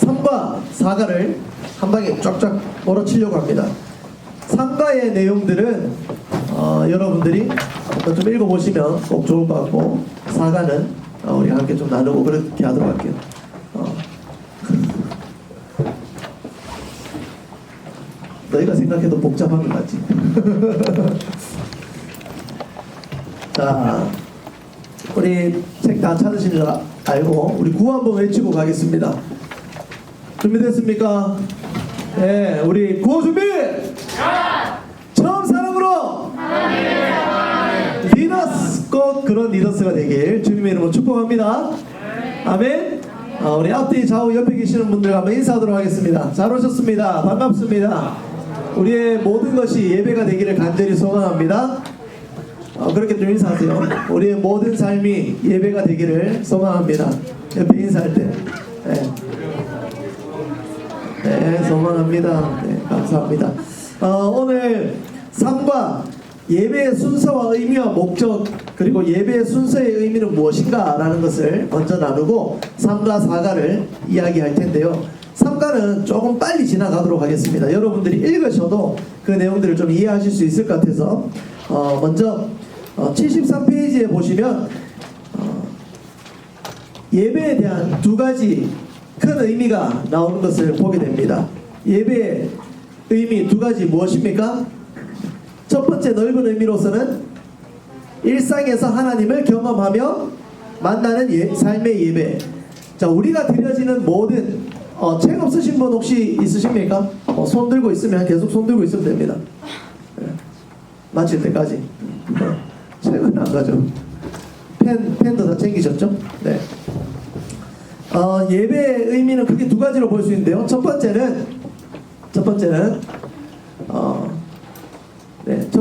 3과 4가를 한 방에 쫙쫙 몰아치려고 합니다. 3가의 내용들은 여러분들이 좀 읽어보시면 꼭 좋을 것 같고, 4가는 우리 함께 좀 나누고 그렇게 하도록 할게요. 너희가 생각해도 복잡한 것 같지? 자, 우리 책 다 찾으신 줄 알고 우리 구호 한번 외치고 가겠습니다. 준비됐습니까? 네, 우리 구호 준비! 처음 사랑으로! 리더스! 꼭 그런 리더스가 되길 주님의 이름으로 축복합니다. 아멘! 우리 앞뒤 좌우 옆에 계시는 분들 한번 인사하도록 하겠습니다. 잘 오셨습니다. 반갑습니다. 우리의 모든 것이 예배가 되기를 간절히 소망합니다. 그렇게 좀 인사하세요. 우리의 모든 삶이 예배가 되기를 소망합니다. 옆에 인사할 때. 네, 소망합니다. 네, 감사합니다. 오늘 삶과 예배의 순서와 의미와 목적, 그리고 예배의 순서의 의미는 무엇인가 라는 것을 먼저 나누고 3과 4가를 이야기할 텐데요. 3가는 조금 빨리 지나가도록 하겠습니다. 여러분들이 읽으셔도 그 내용들을 좀 이해하실 수 있을 것 같아서 먼저 73페이지에 보시면 예배에 대한 두 가지 큰 의미가 나오는 것을 보게 됩니다. 예배의 의미 두 가지 무엇입니까? 첫 번째 넓은 의미로서는 일상에서 하나님을 경험하며 만나는 삶의 예배. 자, 우리가 드려지는 모든 책 없으신 분 혹시 있으십니까? 손 들고 있으면 계속 손 들고 있으면 됩니다. 마칠 때까지. 책은 안 가죠. 펜도 다 챙기셨죠? 네. 예배의 의미는 크게 두 가지로 볼 수 있는데요. 첫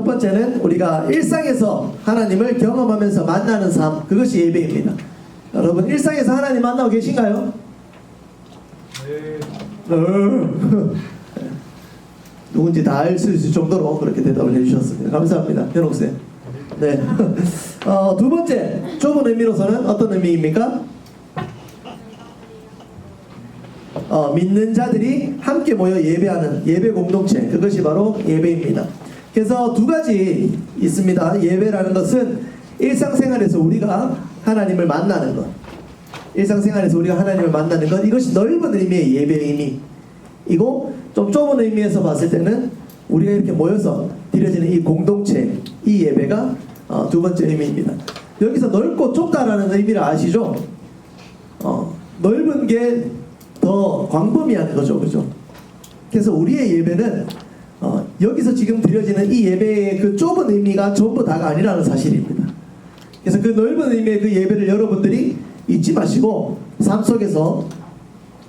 번째는 우리가 일상에서 하나님을 경험하면서 만나는 삶, 그것이 예배입니다. 여러분 일상에서 하나님 만나고 계신가요? 네. 누군지 다 알 수 있을 정도로 그렇게 대답을 해주셨습니다. 감사합니다. 현옥쌤. 네. 두 번째, 좁은 의미로서는 어떤 의미입니까? 믿는 자들이 함께 모여 예배하는 예배 공동체, 그것이 바로 예배입니다. 그래서 두 가지 있습니다. 예배라는 것은 일상생활에서 우리가 하나님을 만나는 것, 일상생활에서 우리가 하나님을 만나는 것, 이것이 넓은 의미의 예배의 의미이고, 좀 좁은 의미에서 봤을 때는 우리가 이렇게 모여서 드려지는 이 공동체, 이 예배가 두 번째 의미입니다. 여기서 넓고 좁다라는 의미를 아시죠? 넓은 게 더 광범위한 거죠, 그죠? 그래서 우리의 예배는 여기서 지금 드려지는 이 예배의 그 좁은 의미가 전부 다가 아니라는 사실입니다. 그래서 그 넓은 의미의 그 예배를 여러분들이 잊지 마시고 삶 속에서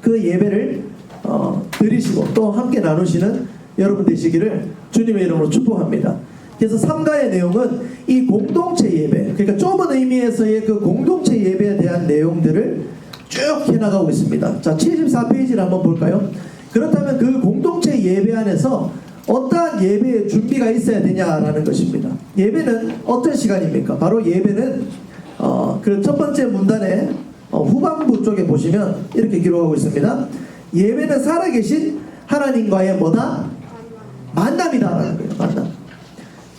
그 예배를 드리시고 또 함께 나누시는 여러분 되시기를 주님의 이름으로 축복합니다. 그래서 3가의 내용은 이 공동체 예배, 그러니까 좁은 의미에서의 그 공동체 예배에 대한 내용들을 쭉 해나가고 있습니다. 자, 74페이지를 한번 볼까요? 그렇다면 그 공동체 예배 안에서 어떠한 예배의 준비가 있어야 되냐라는 것입니다. 예배는 어떤 시간입니까? 바로 예배는 그 첫 번째 문단의 후반부 쪽에 보시면 이렇게 기록하고 있습니다. 예배는 살아계신 하나님과의 뭐다? 만남이다라는 거예요. 만남.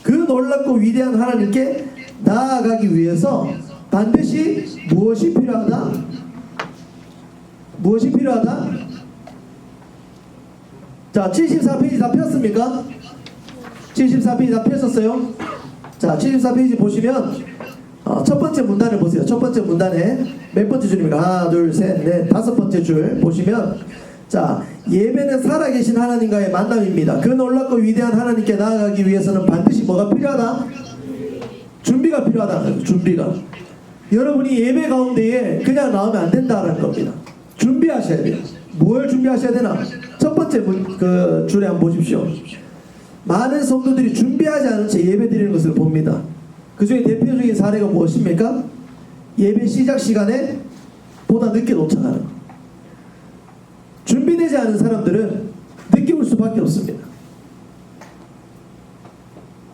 그 놀랍고 위대한 하나님께 나아가기 위해서 반드시 무엇이 필요하다? 무엇이 필요하다? 자, 74페이지 다 폈습니까? 74페이지 다 폈었어요? 자, 74페이지 보시면 첫 번째 문단을 보세요. 첫 번째 문단에 몇 번째 줄입니까? 하나, 둘, 셋, 넷, 다섯 번째 줄 보시면, 자, 예배는 살아계신 하나님과의 만남입니다. 그 놀랍고 위대한 하나님께 나아가기 위해서는 반드시 뭐가 필요하다? 준비가 필요하다는 거예요. 준비가. 여러분이 예배 가운데에 그냥 나오면 안 된다는 겁니다. 준비하셔야 돼요. 뭘 준비하셔야 되나? 첫 번째 그 줄에 한번 보십시오. 많은 성도들이 준비하지 않은 채 예배 드리는 것을 봅니다. 그 중에 대표적인 사례가 무엇입니까? 예배 시작 시간에 보다 늦게 도착하는 것. 준비되지 않은 사람들은 늦게 올 수밖에 없습니다.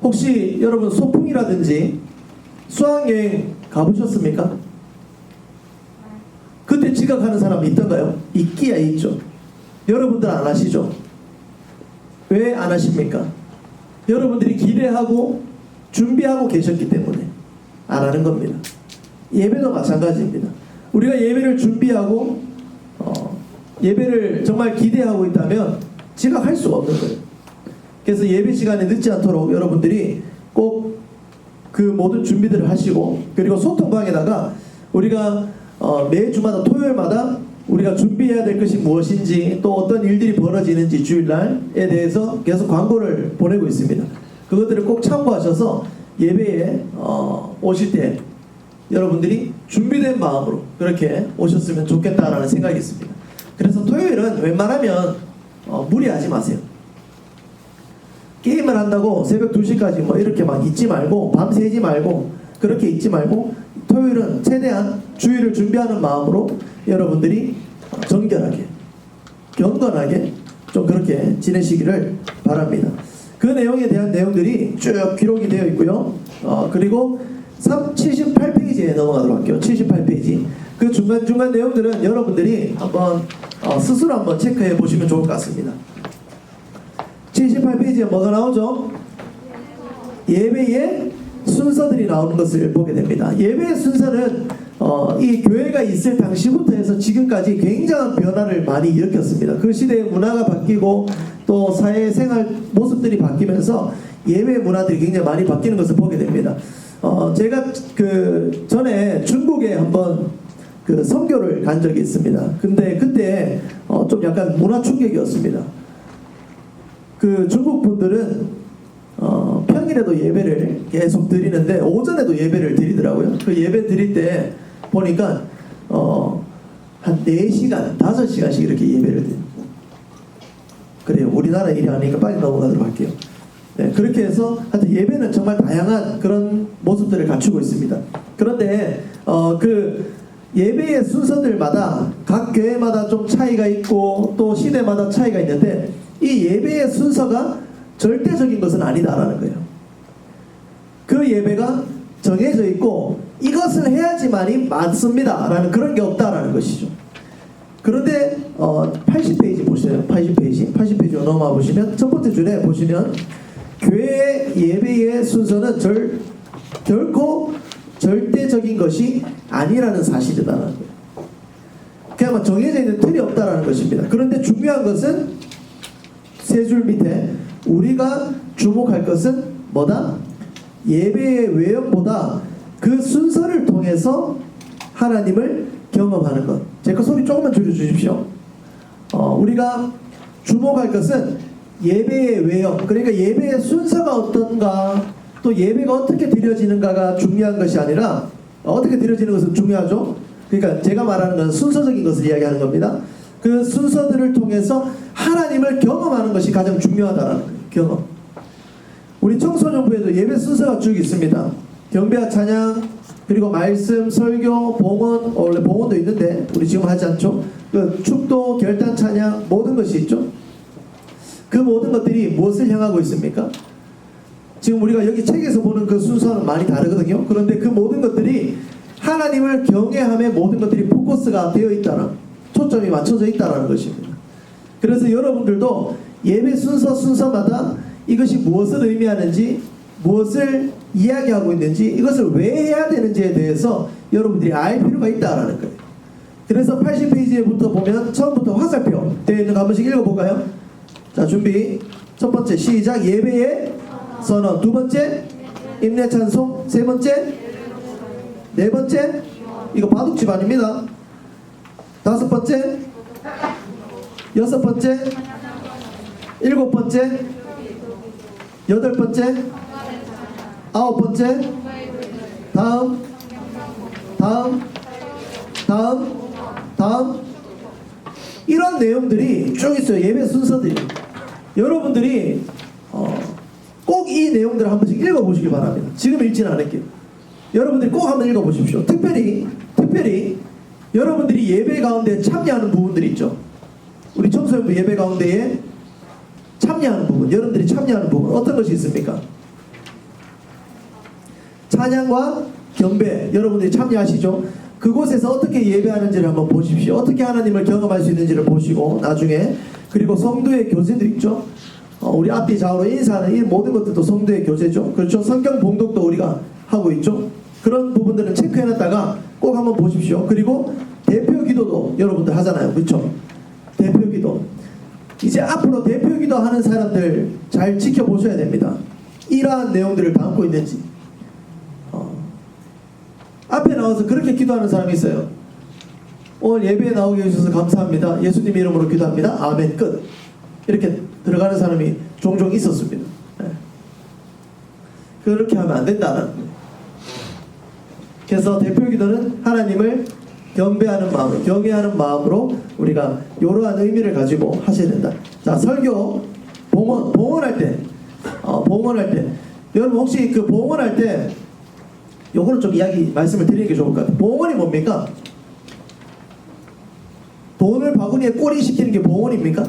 혹시 여러분 소풍이라든지 수학여행 가보셨습니까? 그때 지각하는 사람이 있던가요? 있기야 있죠. 여러분들 안 하시죠? 왜 안 하십니까? 여러분들이 기대하고 준비하고 계셨기 때문에 안 하는 겁니다. 예배도 마찬가지입니다. 우리가 예배를 준비하고 예배를 정말 기대하고 있다면 지각할 수가 없는 거예요. 그래서 예배 시간에 늦지 않도록 여러분들이 꼭 그 모든 준비들을 하시고, 그리고 소통방에다가 우리가 매주마다 토요일마다 우리가 준비해야 될 것이 무엇인지, 또 어떤 일들이 벌어지는지 주일날에 대해서 계속 광고를 보내고 있습니다. 그것들을 꼭 참고하셔서 예배에 오실 때 여러분들이 준비된 마음으로 그렇게 오셨으면 좋겠다라는 생각이 있습니다. 그래서 토요일은 웬만하면 무리하지 마세요. 게임을 한다고 새벽 2시까지 뭐 이렇게 막 있지 말고, 밤새지 말고, 그렇게 있지 말고, 토요일은 최대한 주일을 준비하는 마음으로 여러분들이 정결하게, 경건하게 좀 그렇게 지내시기를 바랍니다. 그 내용에 대한 내용들이 쭉 기록이 되어 있고요. 그리고 78페이지에 넘어가도록 할게요. 78페이지. 그 중간중간 내용들은 여러분들이 한번 스스로 한번 체크해 보시면 좋을 것 같습니다. 78페이지에 뭐가 나오죠? 예배의 순서들이 나오는 것을 보게 됩니다. 예배의 순서는 이 교회가 있을 당시부터 해서 지금까지 굉장한 변화를 많이 일으켰습니다. 그 시대의 문화가 바뀌고 또 사회생활 모습들이 바뀌면서 예배 문화들이 굉장히 많이 바뀌는 것을 보게 됩니다. 제가 그 전에 중국에 한번 그 선교를 간 적이 있습니다. 근데 그때 좀 약간 문화 충격이었습니다. 그 중국 분들은 평일에도 예배를 계속 드리는데 오전에도 예배를 드리더라고요. 그 예배 드릴 때 보니까 한 4시간, 5시간씩 이렇게 예배를 드립니다. 그래요. 우리나라 일이 아니니까 빨리 넘어가도록 할게요. 네, 그렇게 해서 하여튼 예배는 정말 다양한 그런 모습들을 갖추고 있습니다. 그런데 그 예배의 순서들마다 각 교회마다 좀 차이가 있고 또 시대마다 차이가 있는데, 이 예배의 순서가 절대적인 것은 아니다라는 거예요. 그 예배가 정해져 있고 이것을 해야지만이 맞습니다 라는 그런 게 없다라는 것이죠. 그런데 80페이지 보세요. 80페이지로 넘어와 보시면 첫 번째 줄에 보시면 교회 예배의 순서는 결코 절대적인 것이 아니라는 사실이다라는 거예요. 그냥 정해져 있는 틀이 없다라는 것입니다. 그런데 중요한 것은 세 줄 밑에 우리가 주목할 것은 뭐다? 예배의 외형보다 그 순서를 통해서 하나님을 경험하는 것. 제 거 소리 조금만 줄여주십시오. 우리가 주목할 것은 예배의 외형, 그러니까 예배의 순서가 어떤가, 또 예배가 어떻게 드려지는가가 중요한 것이 아니라, 어떻게 드려지는 것은 중요하죠. 그러니까 제가 말하는 건 순서적인 것을 이야기하는 겁니다. 그 순서들을 통해서 하나님을 경험하는 것이 가장 중요하다라는 거예요. 경험. 우리 청소년부에도 예배 순서가 쭉 있습니다. 경배와 찬양, 그리고 말씀, 설교, 봉헌, 원래 봉헌도 있는데 우리 지금 하지 않죠. 그 축도, 결단, 찬양, 모든 것이 있죠. 그 모든 것들이 무엇을 향하고 있습니까? 지금 우리가 여기 책에서 보는 그 순서는 많이 다르거든요. 그런데 그 모든 것들이 하나님을 경외함에 모든 것들이 포커스가 되어 있다는, 초점이 맞춰져 있다는 것입니다. 그래서 여러분들도 예배 순서마다 이것이 무엇을 의미하는지, 무엇을 이야기하고 있는지, 이것을 왜 해야 되는지에 대해서 여러분들이 알 필요가 있다는 거예요. 그래서 80페이지부터 보면 처음부터 화살표 되어 있는 거 한 번씩 읽어볼까요? 자, 준비. 첫 번째 시작. 예배의 선언. 두 번째 임내 찬송. 세 번째, 네 번째 이거 바둑 집안입니다. 다섯 번째, 여섯 번째, 일곱 번째, 여덟 번째, 아홉 번째, 다음 이런 내용들이 쭉 있어요. 예배 순서들이. 여러분들이 꼭 이 내용들을 한 번씩 읽어보시기 바랍니다. 지금 읽지는 않을게요. 여러분들이 꼭 한번 읽어보십시오. 특별히 여러분들이 예배 가운데 참여하는 부분들이 있죠. 우리 청소년부 예배 가운데에 참여하는 부분, 여러분들이 참여하는 부분 어떤 것이 있습니까? 찬양과 경배 여러분들이 참여하시죠. 그곳에서 어떻게 예배하는지를 한번 보십시오. 어떻게 하나님을 경험할 수 있는지를 보시고 나중에 그리고 성도의 교제도 있죠. 우리 앞뒤 좌우로 인사하는 이 모든 것들도 성도의 교제죠. 그렇죠. 성경 봉독도 우리가 하고 있죠. 그런 부분들은 체크해놨다가 꼭 한번 보십시오. 그리고 대표 기도도 여러분들 하잖아요. 그렇죠. 대표 기도. 이제 앞으로 대표 기도 하는 사람들 잘 지켜보셔야 됩니다. 이러한 내용들을 담고 있는지. 앞에 나와서 그렇게 기도하는 사람이 있어요. 오늘 예배에 나오게 해주셔서 감사합니다. 예수님 이름으로 기도합니다. 아멘. 끝. 이렇게 들어가는 사람이 종종 있었습니다. 그렇게 하면 안 된다는 거예요. 그래서 대표 기도는 하나님을 경배하는 마음, 경외하는 마음으로 우리가 이러한 의미를 가지고 하셔야 된다. 자, 설교, 봉헌할 때, 여러분 혹시 그 봉헌할 때 요거는 좀 말씀을 드리는 게 좋을 것 같아요. 봉헌이 뭡니까? 돈을 바구니에 꼬리 시키는 게 봉헌입니까?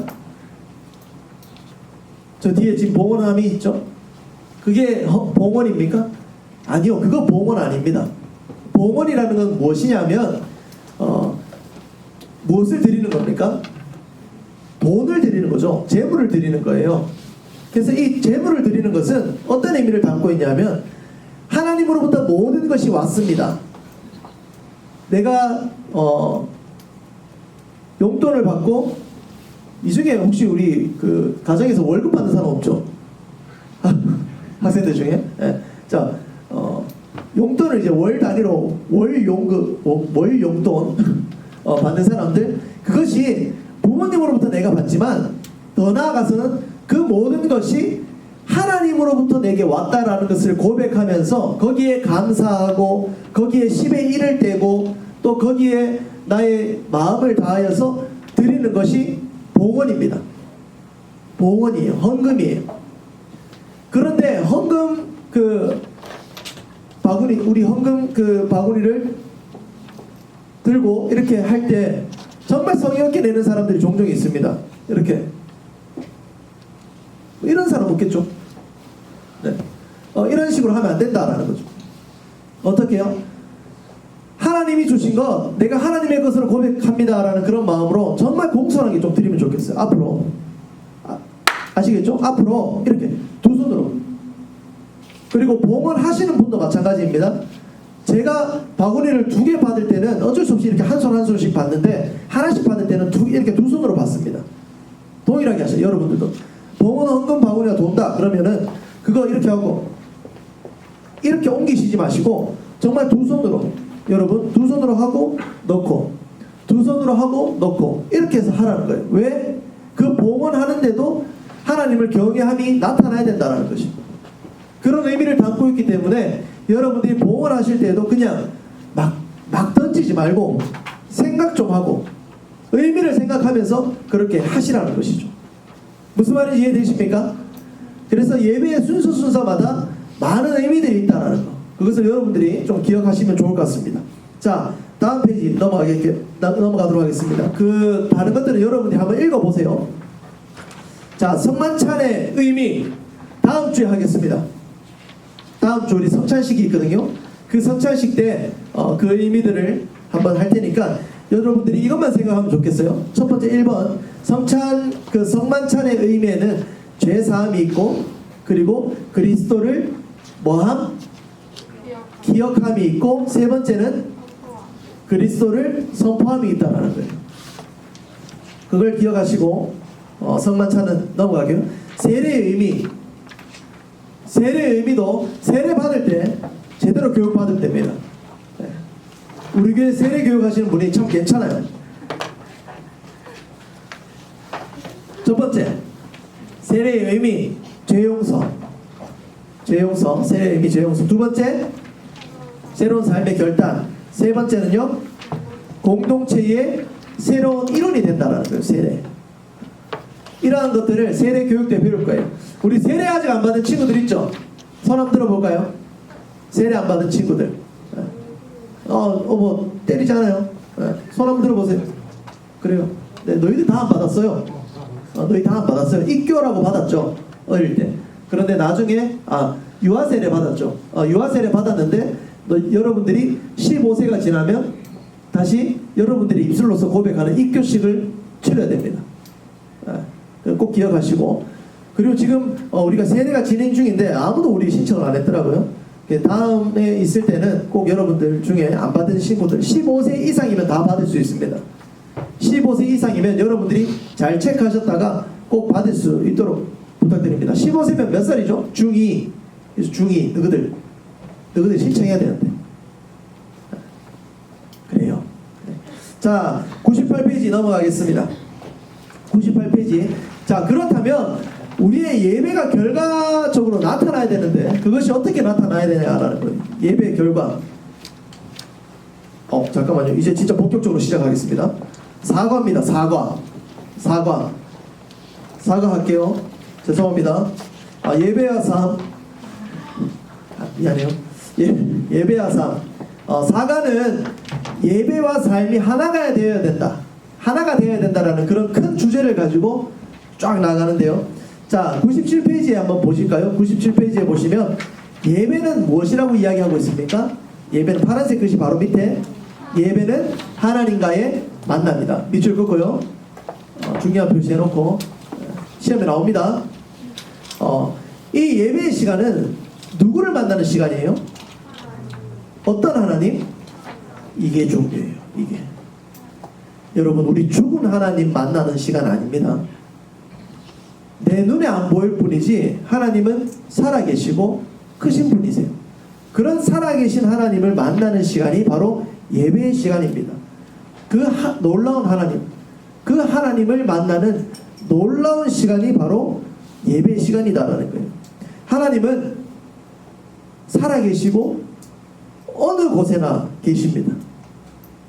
저 뒤에 지금 봉헌함이 있죠? 그게 봉헌입니까? 아니요, 그거 봉헌 아닙니다. 봉헌이라는 건 무엇이냐면 무엇을 드리는 겁니까? 돈을 드리는 거죠. 재물을 드리는 거예요. 그래서 이 재물을 드리는 것은 어떤 의미를 담고 있냐면 하나님으로부터 모든 것이 왔습니다. 내가 용돈을 받고 이 중에 혹시 우리 그 가정에서 월급 받는 사람 없죠? 학생들 중에? 네. 자, 용돈을 이제 월 단위로 월 용돈 받는 사람들, 그것이 부모님으로부터 내가 받지만 더 나아가서는 그 모든 것이 하나님으로부터 내게 왔다라는 것을 고백하면서 거기에 감사하고 거기에 10의 1을 떼고 또 거기에 나의 마음을 다하여서 드리는 것이 봉헌입니다. 봉헌이에요. 헌금이에요. 그런데 헌금 그 바구니, 우리 헌금 그 바구니를 들고 이렇게 할 때 정말 성의 없게 내는 사람들이 종종 있습니다. 이렇게 이런 사람 없겠죠? 네. 이런 식으로 하면 안 된다라는 거죠. 어떻게 해요? 하나님이 주신 것, 내가 하나님의 것으로 고백합니다라는 그런 마음으로 정말 공손하게 좀 드리면 좋겠어요. 앞으로. 아시겠죠? 앞으로 이렇게 두 손으로. 그리고 봉헌하시는 분도 마찬가지입니다. 제가 바구니를 2개 받을 때는 어쩔 수 없이 이렇게 한 손 한 손씩 받는데 하나씩 받을 때는 이렇게 두 손으로 받습니다. 동일하게 하세요. 여러분들도. 봉헌 헌금 바구니가 돈다 그러면은 그거 이렇게 하고 이렇게 옮기시지 마시고 정말 두 손으로, 여러분 두 손으로 하고 넣고 두 손으로 하고 넣고 이렇게 해서 하라는 거예요. 왜? 그 봉헌하는데도 하나님을 경외함이 나타나야 된다는 것입니다. 그런 의미를 담고 있기 때문에 여러분들이 봉헌하실 때에도 그냥 막 던지지 말고 생각 좀 하고 의미를 생각하면서 그렇게 하시라는 것이죠. 무슨 말인지 이해되십니까? 그래서 예배의 순서마다 많은 의미들이 있다는 거, 그것을 여러분들이 좀 기억하시면 좋을 것 같습니다. 자, 다음 페이지 넘어가도록 하겠습니다. 그 다른 것들은 여러분들이 한번 읽어보세요. 자, 성만찬의 의미 다음 주에 하겠습니다. 다음 주 우리 성찬식이 있거든요. 그 성찬식 때 그 의미들을 한번 할 테니까 여러분들이 이것만 생각하면 좋겠어요. 첫 번째 1번 그 성만찬의 의미에는 죄사함이 있고 그리고 그리스도를 뭐함? 기억함이 있고, 세 번째는 그리스도를 선포함이 있다는 거예요. 그걸 기억하시고 성만찬은 넘어가게요. 세례의 의미. 세례의 의미도 세례 받을 때 제대로 교육받을 때입니다. 네. 우리 교회 세례 교육하시는 분이 참 괜찮아요. 첫 번째 세례의 의미 죄용서, 세례의 의미 죄용서. 두 번째 새로운 삶의 결단. 세 번째는요 공동체의 새로운 일원이 된다는 거예요. 세례. 이러한 것들을 세례 교육 때 배울 거예요. 우리 세례 아직 안 받은 친구들 있죠? 손 한번 들어볼까요? 세례 안 받은 친구들. 뭐 때리잖아요. 손 한번 들어보세요. 그래요. 네, 너희들 다 안 받았어요. 너희 다 안 받았어요. 입교라고 받았죠, 어릴 때. 그런데 나중에 유아세례 받았죠. 유아세례 받았는데 여러분들이 15세가 지나면 다시 여러분들이 입술로서 고백하는 입교식을 치러야 됩니다. 꼭 기억하시고, 그리고 지금 우리가 세례가 진행 중인데 아무도 우리 신청을 안 했더라고요. 다음에 있을 때는 꼭 여러분들 중에 안 받은 친구들 15세 이상이면 다 받을 수 있습니다. 15세 이상이면 여러분들이 잘 체크하셨다가 꼭 받을 수 있도록 부탁드립니다. 15세면 몇 살이죠? 중2. 그래서 중2 너희들 신청해야 되는데. 그래요. 자, 98페이지 넘어가겠습니다. 98페이지. 자, 그렇다면 우리의 예배가 결과적으로 나타나야 되는데 그것이 어떻게 나타나야 되냐라는 거예요. 예배의 결과. 잠깐만요. 이제 진짜 본격적으로 시작하겠습니다. 사과입니다. 사과할게요. 죄송합니다. 예배와 삶. 미안해요. 예배와 삶. 사과는 예배와 삶이 하나가 되어야 된다. 하나가 되어야 된다라는 그런 큰 주제를 가지고 쫙 나가는데요. 자, 97페이지에 한번 보실까요? 97페이지에 보시면 예배는 무엇이라고 이야기하고 있습니까? 예배는 파란색 글씨 바로 밑에 예배는 하나님과의 만남이다. 밑줄 긋고요. 중요한 표시해놓고 시험에 나옵니다. 이 예배의 시간은 누구를 만나는 시간이에요? 어떤 하나님? 이게 중요해요. 이게 여러분, 우리 죽은 하나님 만나는 시간 아닙니다. 내 눈에 안 보일 뿐이지 하나님은 살아계시고 크신 분이세요. 그런 살아계신 하나님을 만나는 시간이 바로 예배의 시간입니다. 놀라운 하나님, 그 하나님을 만나는 놀라운 시간이 바로 예배의 시간이다라는 거예요. 하나님은 살아계시고 어느 곳에나 계십니다.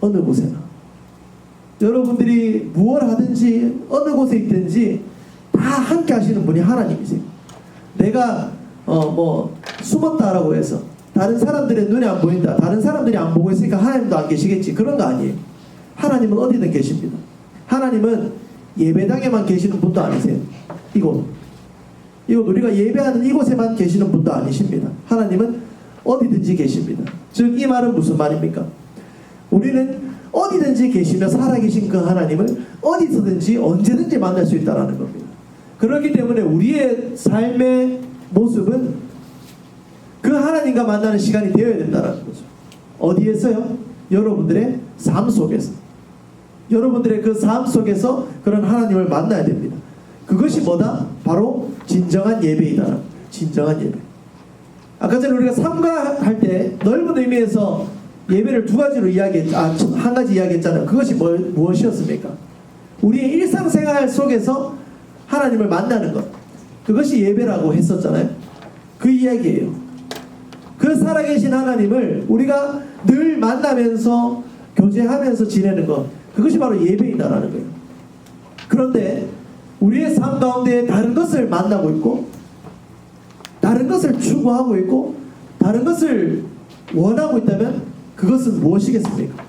어느 곳에나. 여러분들이 무엇 하든지 어느 곳에 있든지 다 함께 하시는 분이 하나님이세요. 내가 숨었다라고 해서 다른 사람들의 눈에 안 보인다, 다른 사람들이 안 보고 있으니까 하나님도 안 계시겠지, 그런 거 아니에요. 하나님은 어디든 계십니다. 하나님은 예배당에만 계시는 분도 아니세요. 이곳 우리가 예배하는 이곳에만 계시는 분도 아니십니다. 하나님은 어디든지 계십니다. 즉 이 말은 무슨 말입니까? 우리는 어디든지 계시며 살아계신 그 하나님을 어디서든지 언제든지 만날 수 있다는 겁니다. 그렇기 때문에 우리의 삶의 모습은 그 하나님과 만나는 시간이 되어야 된다는 거죠. 어디에서요? 여러분들의 삶 속에서. 여러분들의 그 삶 속에서 그런 하나님을 만나야 됩니다. 그것이 뭐다? 바로 진정한 예배이다. 진정한 예배. 아까 전에 우리가 삼가할 때 넓은 의미에서 예배를 한 가지 이야기했잖아요. 그것이 무엇이었습니까? 우리의 일상생활 속에서 하나님을 만나는 것. 그것이 예배라고 했었잖아요. 그 이야기예요. 그 살아계신 하나님을 우리가 늘 만나면서 교제하면서 지내는 것. 그것이 바로 예배이다라는 거예요. 그런데 우리의 삶 가운데 다른 것을 만나고 있고, 다른 것을 추구하고 있고, 다른 것을 원하고 있다면 그것은 무엇이겠습니까?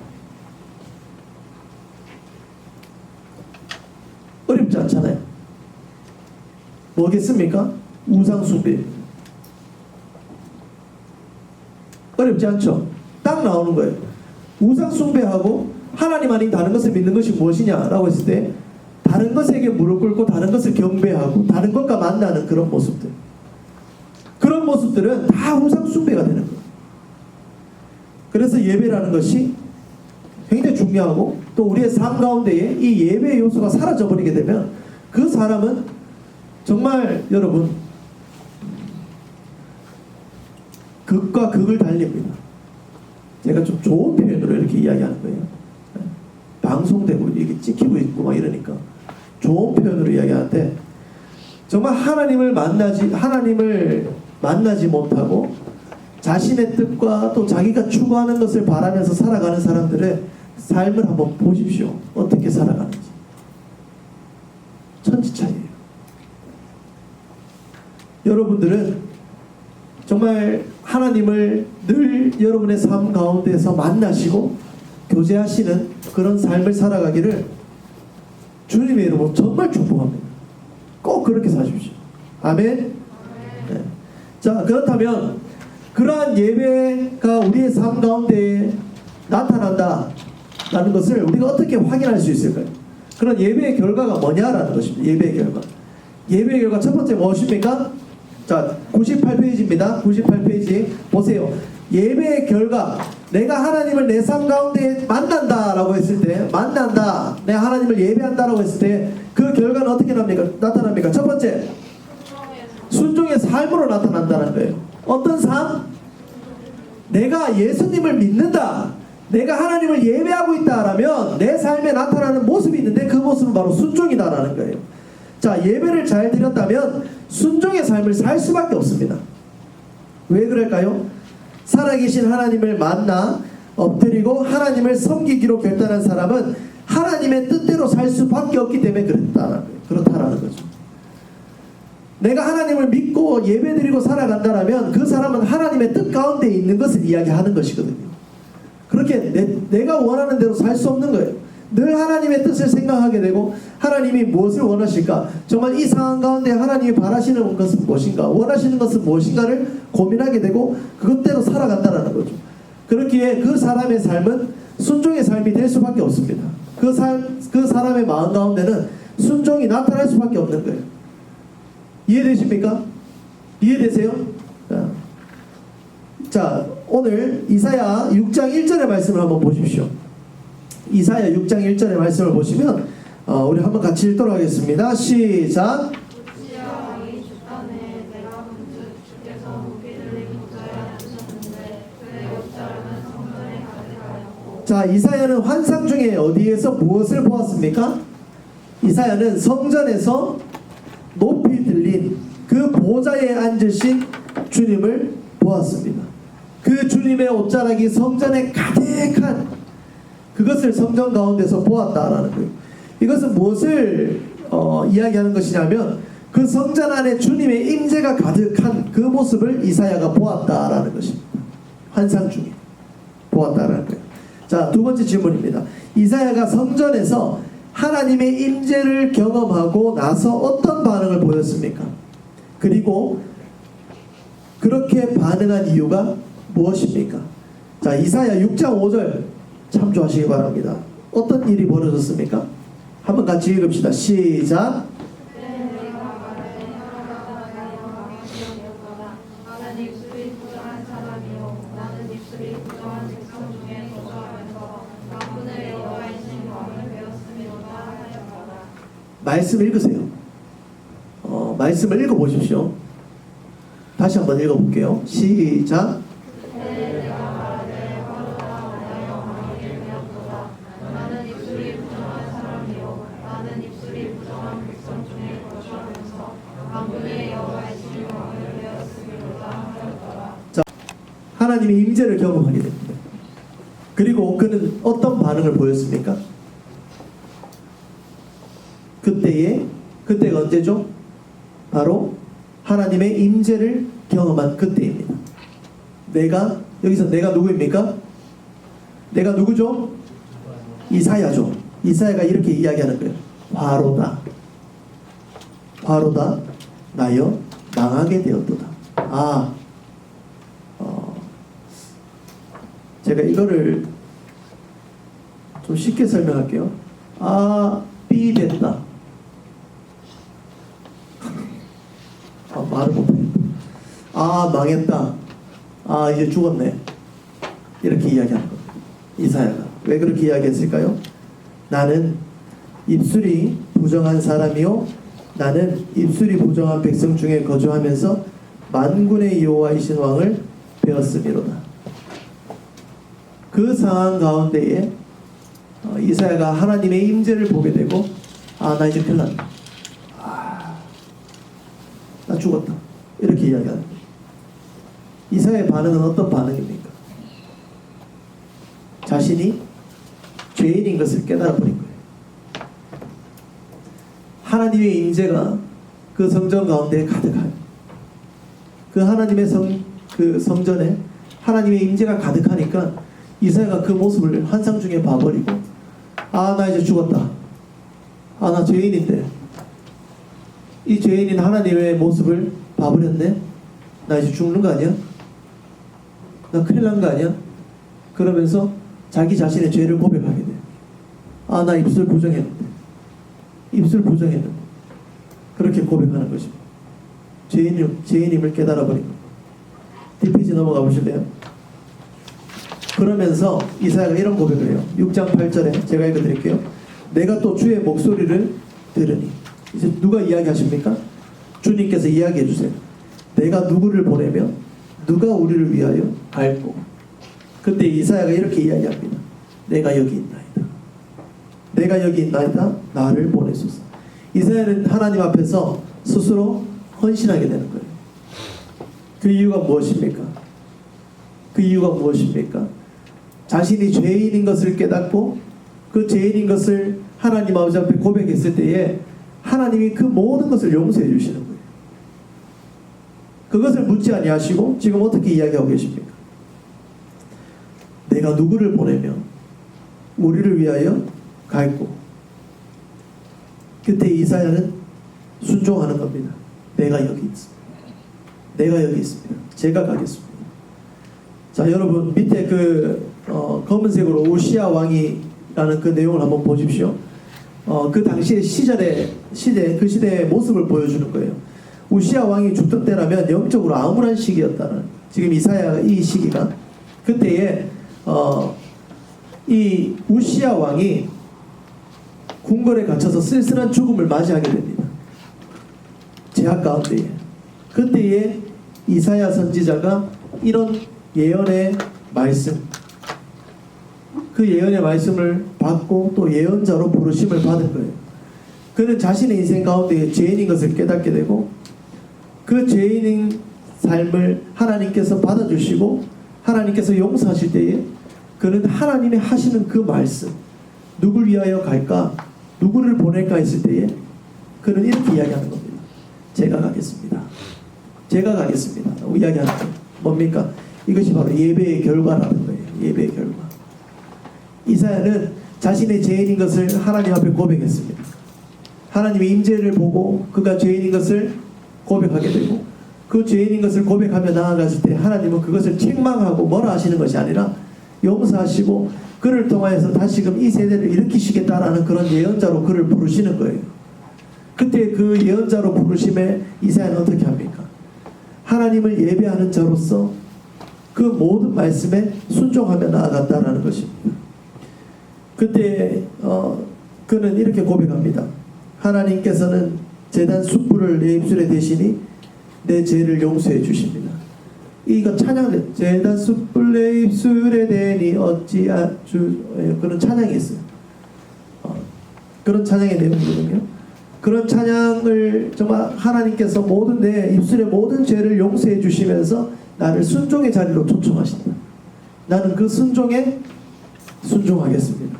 어렵지 않잖아요. 뭐겠습니까? 우상숭배. 어렵지 않죠? 딱 나오는 거예요. 우상숭배하고 하나님 아닌 다른 것을 믿는 것이 무엇이냐라고 했을 때 다른 것에게 무릎 꿇고 다른 것을 경배하고 다른 것과 만나는 그런 모습들. 그런 모습들은 다 우상숭배가 되는 거예요. 그래서 예배라는 것이 굉장히 중요하고 또 우리의 삶 가운데에 이 예배의 요소가 사라져버리게 되면 그 사람은 정말 여러분 극과 극을 달립니다. 제가 좀 좋은 표현으로 이렇게 이야기하는 거예요. 방송되고 이게 찍히고 있고 막 이러니까 좋은 표현으로 이야기하는데 정말 하나님을 만나지 못하고 자신의 뜻과 또 자기가 추구하는 것을 바라면서 살아가는 사람들의 삶을 한번 보십시오. 어떻게 살아가는지. 천지차이예요. 여러분들은 정말 하나님을 늘 여러분의 삶 가운데서 만나시고 교제하시는 그런 삶을 살아가기를 주님의 이름으로 정말 축복합니다. 꼭 그렇게 사십시오. 아멘. 네. 자, 그렇다면 그러한 예배가 우리의 삶 가운데 나타난다. 라는 것을 우리가 어떻게 확인할 수 있을까요? 그런 예배의 결과가 뭐냐라는 것입니다. 예배의 결과. 예배의 결과 첫 번째 무엇입니까? 자, 98페이지입니다. 98페이지 보세요. 예배의 결과, 내가 하나님을 내 삶 가운데 만난다라고 했을 때, 만난다, 내가 하나님을 예배한다라고 했을 때 그 결과는 어떻게 나타납니까? 첫 번째, 순종의 삶으로 나타난다는 거예요. 어떤 삶? 내가 예수님을 믿는다, 내가 하나님을 예배하고 있다라면 내 삶에 나타나는 모습이 있는데 그 모습은 바로 순종이다라는 거예요. 자, 예배를 잘 드렸다면 순종의 삶을 살 수밖에 없습니다. 왜 그럴까요? 살아계신 하나님을 만나 엎드리고 하나님을 섬기기로 결단한 사람은 하나님의 뜻대로 살 수밖에 없기 때문에 그렇다라는 거죠. 내가 하나님을 믿고 예배드리고 살아간다면 그 사람은 하나님의 뜻 가운데 있는 것을 이야기하는 것이거든요. 그렇게 내가 원하는 대로 살 수 없는 거예요. 늘 하나님의 뜻을 생각하게 되고 하나님이 무엇을 원하실까? 정말 이 상황 가운데 하나님이 바라시는 것은 무엇인가? 원하시는 것은 무엇인가를 고민하게 되고 그것대로 살아간다는 거죠. 그렇기에 그 사람의 삶은 순종의 삶이 될 수밖에 없습니다. 그 사람의 마음 가운데는 순종이 나타날 수밖에 없는 거예요. 이해되십니까? 이해되세요? 자, 오늘 이사야 6장 1절의 말씀을 한번 보십시오. 이사야 6장 1절의 말씀을 보시면 우리 한번 같이 읽도록 하겠습니다. 시작. 자, 이사야는 환상 중에 어디에서 무엇을 보았습니까? 이사야는 성전에서 높이 들린 그 보좌에 앉으신 주님을 보았습니다. 그 주님의 옷자락이 성전에 가득한 그것을 성전 가운데서 보았다라는 거예요. 이것은 무엇을 이야기하는 것이냐면 그 성전 안에 주님의 임재가 가득한 그 모습을 이사야가 보았다라는 것입니다. 환상 중에 보았다라는 거예요. 자, 두 번째 질문입니다. 이사야가 성전에서 하나님의 임재를 경험하고 나서 어떤 반응을 보였습니까? 그리고 그렇게 반응한 이유가 무엇입니까? 자, 이사야 6장 5절 참조하시기 바랍니다. 어떤 일이 벌어졌습니까? 한번 같이 읽읍시다. 시작. 말씀 읽으세요. 말씀을 읽어보십시오. 다시 한번 읽어볼게요. 시작. 자, 하나님의 임재를 경험하게 됩니다. 그리고 그는 어떤 반응을 보였습니까? 그때가 언제죠? 바로 하나님의 임재를 경험한 그때입니다. 여기서 내가 누구입니까? 내가 누구죠? 이사야죠. 이사야가 이렇게 이야기하는 거예요. 화로다 나여 망하게 되었도다. 제가 이거를 좀 쉽게 설명할게요. 삐 됐다. 말을 못해. 망했다. 이제 죽었네. 이렇게 이야기하는 겁니다. 이사야가. 왜 그렇게 이야기했을까요? 나는 입술이 부정한 사람이요 나는 입술이 부정한 백성 중에 거주하면서 만군의 여호와이신 왕을 배웠음이로다. 그 상황 가운데에 이사야가 하나님의 임재를 보게 되고 나 이제 큰일 났다. 나 죽었다. 이렇게 이야기하는 거예요. 이사야의 반응은 어떤 반응입니까? 자신이 죄인인 것을 깨달아버린 거예요. 하나님의 임재가 그 성전 가운데 가득한 그 하나님의 성전에 하나님의 임재가 가득하니까 이사야가 그 모습을 환상 중에 봐버리고 나 이제 죽었다. 나 죄인인데 이 죄인인 하나님의 모습을 봐버렸네. 나 이제 죽는 거 아니야? 나 큰일 난 거 아니야? 그러면서 자기 자신의 죄를 고백하게 돼요. 아, 나 입술 부정했는데. 입술 부정했는데. 그렇게 고백하는 것입니다. 죄인임을 깨달아버린 것. 뒷페이지 넘어가 보실래요? 그러면서 이사야가 이런 고백을 해요. 6장 8절에 제가 읽어드릴게요. 내가 또 주의 목소리를 들으니. 이제 누가 이야기하십니까? 주님께서 이야기해 주세요. 내가 누구를 보내며 누가 우리를 위하여 갈고. 그때 이사야가 이렇게 이야기합니다. 내가 여기 있나이다. 내가 여기 있나이다. 나를 보내소서. 이사야는 하나님 앞에서 스스로 헌신하게 되는 거예요. 그 이유가 무엇입니까? 그 이유가 무엇입니까? 자신이 죄인인 것을 깨닫고 그 죄인인 것을 하나님 아버지 앞에 고백했을 때에 하나님이 그 모든 것을 용서해 주시는 거예요. 그것을 묻지 아니하시고 지금 어떻게 이야기하고 계십니까? 내가 누구를 보내며 우리를 위하여 갈고. 그때 이사야는 순종하는 겁니다. 내가 여기 있습니다. 내가 여기 있습니다. 제가 가겠습니다. 자, 여러분 밑에 검은색으로 우시야 왕이라는 그 내용을 한번 보십시오. 그 당시의 그 시대의 모습을 보여주는 거예요. 우시야 왕이 죽던 때라면 영적으로 암울한 시기였다는. 지금 이사야 이 시기가 그때에 이 우시야 왕이 궁궐에 갇혀서 쓸쓸한 죽음을 맞이하게 됩니다. 제약 가운데에. 그때에 이사야 선지자가 이런 예언의 말씀, 그 예언의 말씀을 받고 또 예언자로 부르심을 받은 거예요. 그는 자신의 인생 가운데 죄인인 것을 깨닫게 되고 그 죄인인 삶을 하나님께서 받아주시고 하나님께서 용서하실 때에 그는 하나님이 하시는 그 말씀, 누굴 위하여 갈까? 누구를 보낼까 했을 때에 그는 이렇게 이야기하는 겁니다. 제가 가겠습니다. 제가 가겠습니다. 이야기하는 거예요. 뭡니까? 이것이 바로 예배의 결과라는 거예요. 예배의 결과. 이사야는 자신의 죄인인 것을 하나님 앞에 고백했습니다. 하나님의 임재를 보고 그가 죄인인 것을 고백하게 되고 그 죄인인 것을 고백하며 나아갔을 때 하나님은 그것을 책망하고 뭐라 하시는 것이 아니라 용서하시고 그를 통하여서 다시금 이 세대를 일으키시겠다라는 그런 예언자로 그를 부르시는 거예요. 그때 그 예언자로 부르심에 이사야는 어떻게 합니까? 하나님을 예배하는 자로서 그 모든 말씀에 순종하며 나아갔다라는 것입니다. 그때 그는 이렇게 고백합니다. 하나님께서는 제단 숯불을 내 입술에 대시니 내 죄를 용서해 주십니다. 이거 찬양돼. 제단 숯불 내 입술에 대니 어찌아주 그런 찬양이 있어요. 그런 찬양의 내용이거든요. 그런 찬양을 정말 하나님께서 모든 내 입술의 모든 죄를 용서해 주시면서 나를 순종의 자리로 초청하신다. 나는 그 순종에 순종하겠습니다.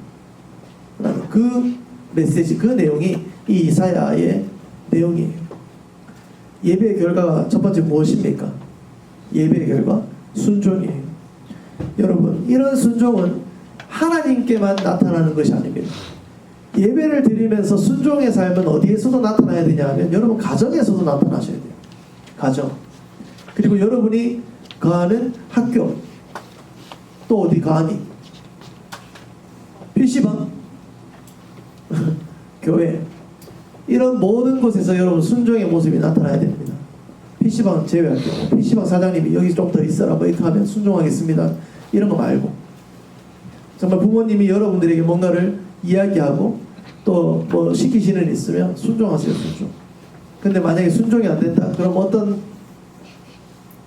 나는 그 메시지, 그 내용이 이 이사야의 내용이에요. 예배의 결과가 첫 번째 무엇입니까? 예배의 결과 순종이에요. 여러분, 이런 순종은 하나님께만 나타나는 것이 아닙니다. 예배를 드리면서 순종의 삶은 어디에서도 나타나야 되냐 하면 여러분 가정에서도 나타나셔야 돼요. 가정. 그리고 여러분이 가는 학교, 또 어디 가니? PC방, 교회, 이런 모든 곳에서 여러분 순종의 모습이 나타나야 됩니다. PC방 제외할게요. PC방 사장님이 여기 좀 더 있어라 뭐 이렇게 하면 순종하겠습니다. 이런 거 말고 정말 부모님이 여러분들에게 뭔가를 이야기하고 또 뭐 시키시는 일 있으면 순종하세요. 순종. 근데 만약에 순종이 안 된다 그럼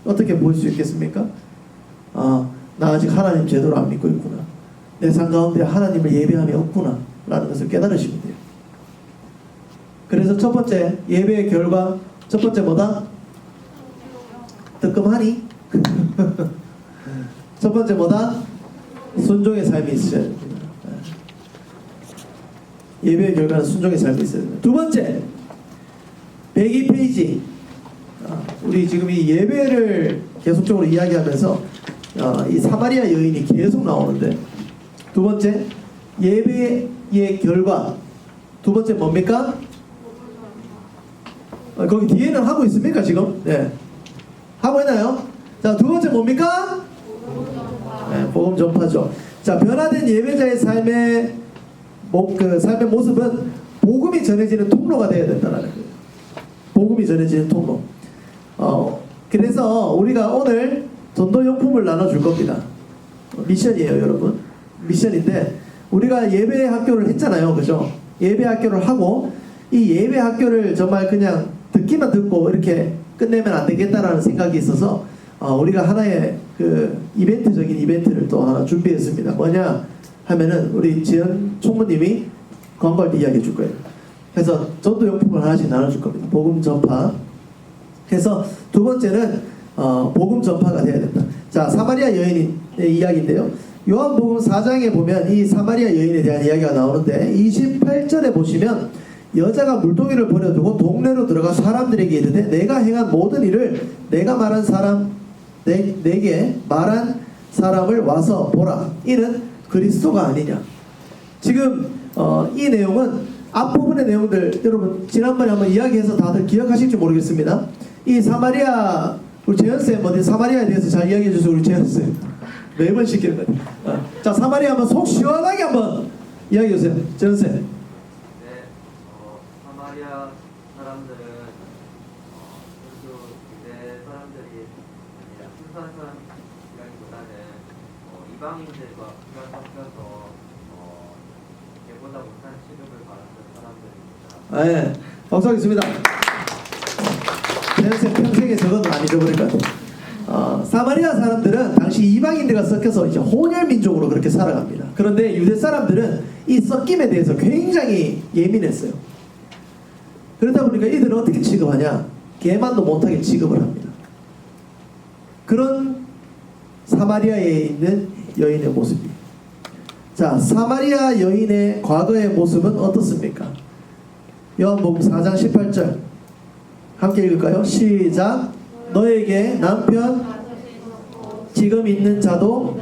어떻게 볼 수 있겠습니까? 아, 나 아직 하나님 제대로 안 믿고 있구나. 내 삶 가운데 하나님을 예배함이 없구나 라는 것을 깨달으시면 돼요. 그래서 첫 번째 예배의 결과, 첫 번째 뭐다? 뜨끔하니? 첫 번째 뭐다? 순종의 삶이 있어야 됩니다. 예배의 결과는 순종의 삶이 있어야 됩니다. 두 번째 102페이지. 우리 지금 이 예배를 계속적으로 이야기하면서 이 사마리아 여인이 계속 나오는데 두 번째 예배의 결과, 두 번째 뭡니까? 거기 뒤에는 하고 있습니까 지금? 네, 하고 있나요? 자, 두 번째 뭡니까? 네, 복음 전파죠. 자, 변화된 예배자의 삶에 그 삶의 모습은 복음이 전해지는 통로가 되어야 된다는 거예요. 복음이 전해지는 통로. 그래서 우리가 오늘 전도용품을 나눠줄 겁니다. 미션이에요, 여러분. 미션인데 우리가 예배 학교를 했잖아요, 그죠? 예배 학교를 하고 이 예배 학교를 정말 그냥 듣기만 듣고 이렇게 끝내면 안 되겠다라는 생각이 있어서 우리가 하나의 그 이벤트적인 이벤트를 또 하나 준비했습니다. 뭐냐 하면은 우리 지연 총무님이 광고할 때 이야기해 줄 거예요. 그래서 전도용품을 하나씩 나눠줄 겁니다. 복음 전파. 그래서 두 번째는 복음 전파가 돼야 된다. 자, 사마리아 여인의 이야기인데요. 요한복음 4장에 보면 이 사마리아 여인에 대한 이야기가 나오는데 28절에 보시면 여자가 물동이를 버려두고 동네로 들어가 사람들에게 이르되 내가 행한 모든 일을 내가 말한 사람 내게 말한 사람을 와서 보라. 이는 그리스도가 아니냐. 지금 이 내용은 앞부분의 내용들 여러분 지난번에 한번 이야기해서 다들 기억하실지 모르겠습니다. 이 사마리아 우리 재현쌤 어디 사마리아에 대해서 잘 이야기해 주세요. 우리 재현쌤 매번 시키는 거예요. 자, 사마리아 한번 속 시원하게 한번 이야기해 주세요. 재현쌤. 네, 사마리아 사람들은 유대 사람들이 아니라 순수한 사람이라기보다는 이방인들과 피가 섞여서 걔보다 못한 취급을 받았던 사람들입니다. 네, 박수하겠습니다. 재현쌤 평생에 저건 안 잊어버릴 것 같아요. 사마리아 사람들은 당시 이방인들과 섞여서 이제 혼혈 민족으로 그렇게 살아갑니다. 그런데 유대 사람들은 이 섞임에 대해서 굉장히 예민했어요. 그러다 보니까 이들은 어떻게 취급하냐? 개만도 못하게 취급을 합니다. 그런 사마리아에 있는 여인의 모습이에요. 자, 사마리아 여인의 과거의 모습은 어떻습니까? 요한복음 4장 18절 함께 읽을까요? 시작. 너에게 남편 지금 있는 자도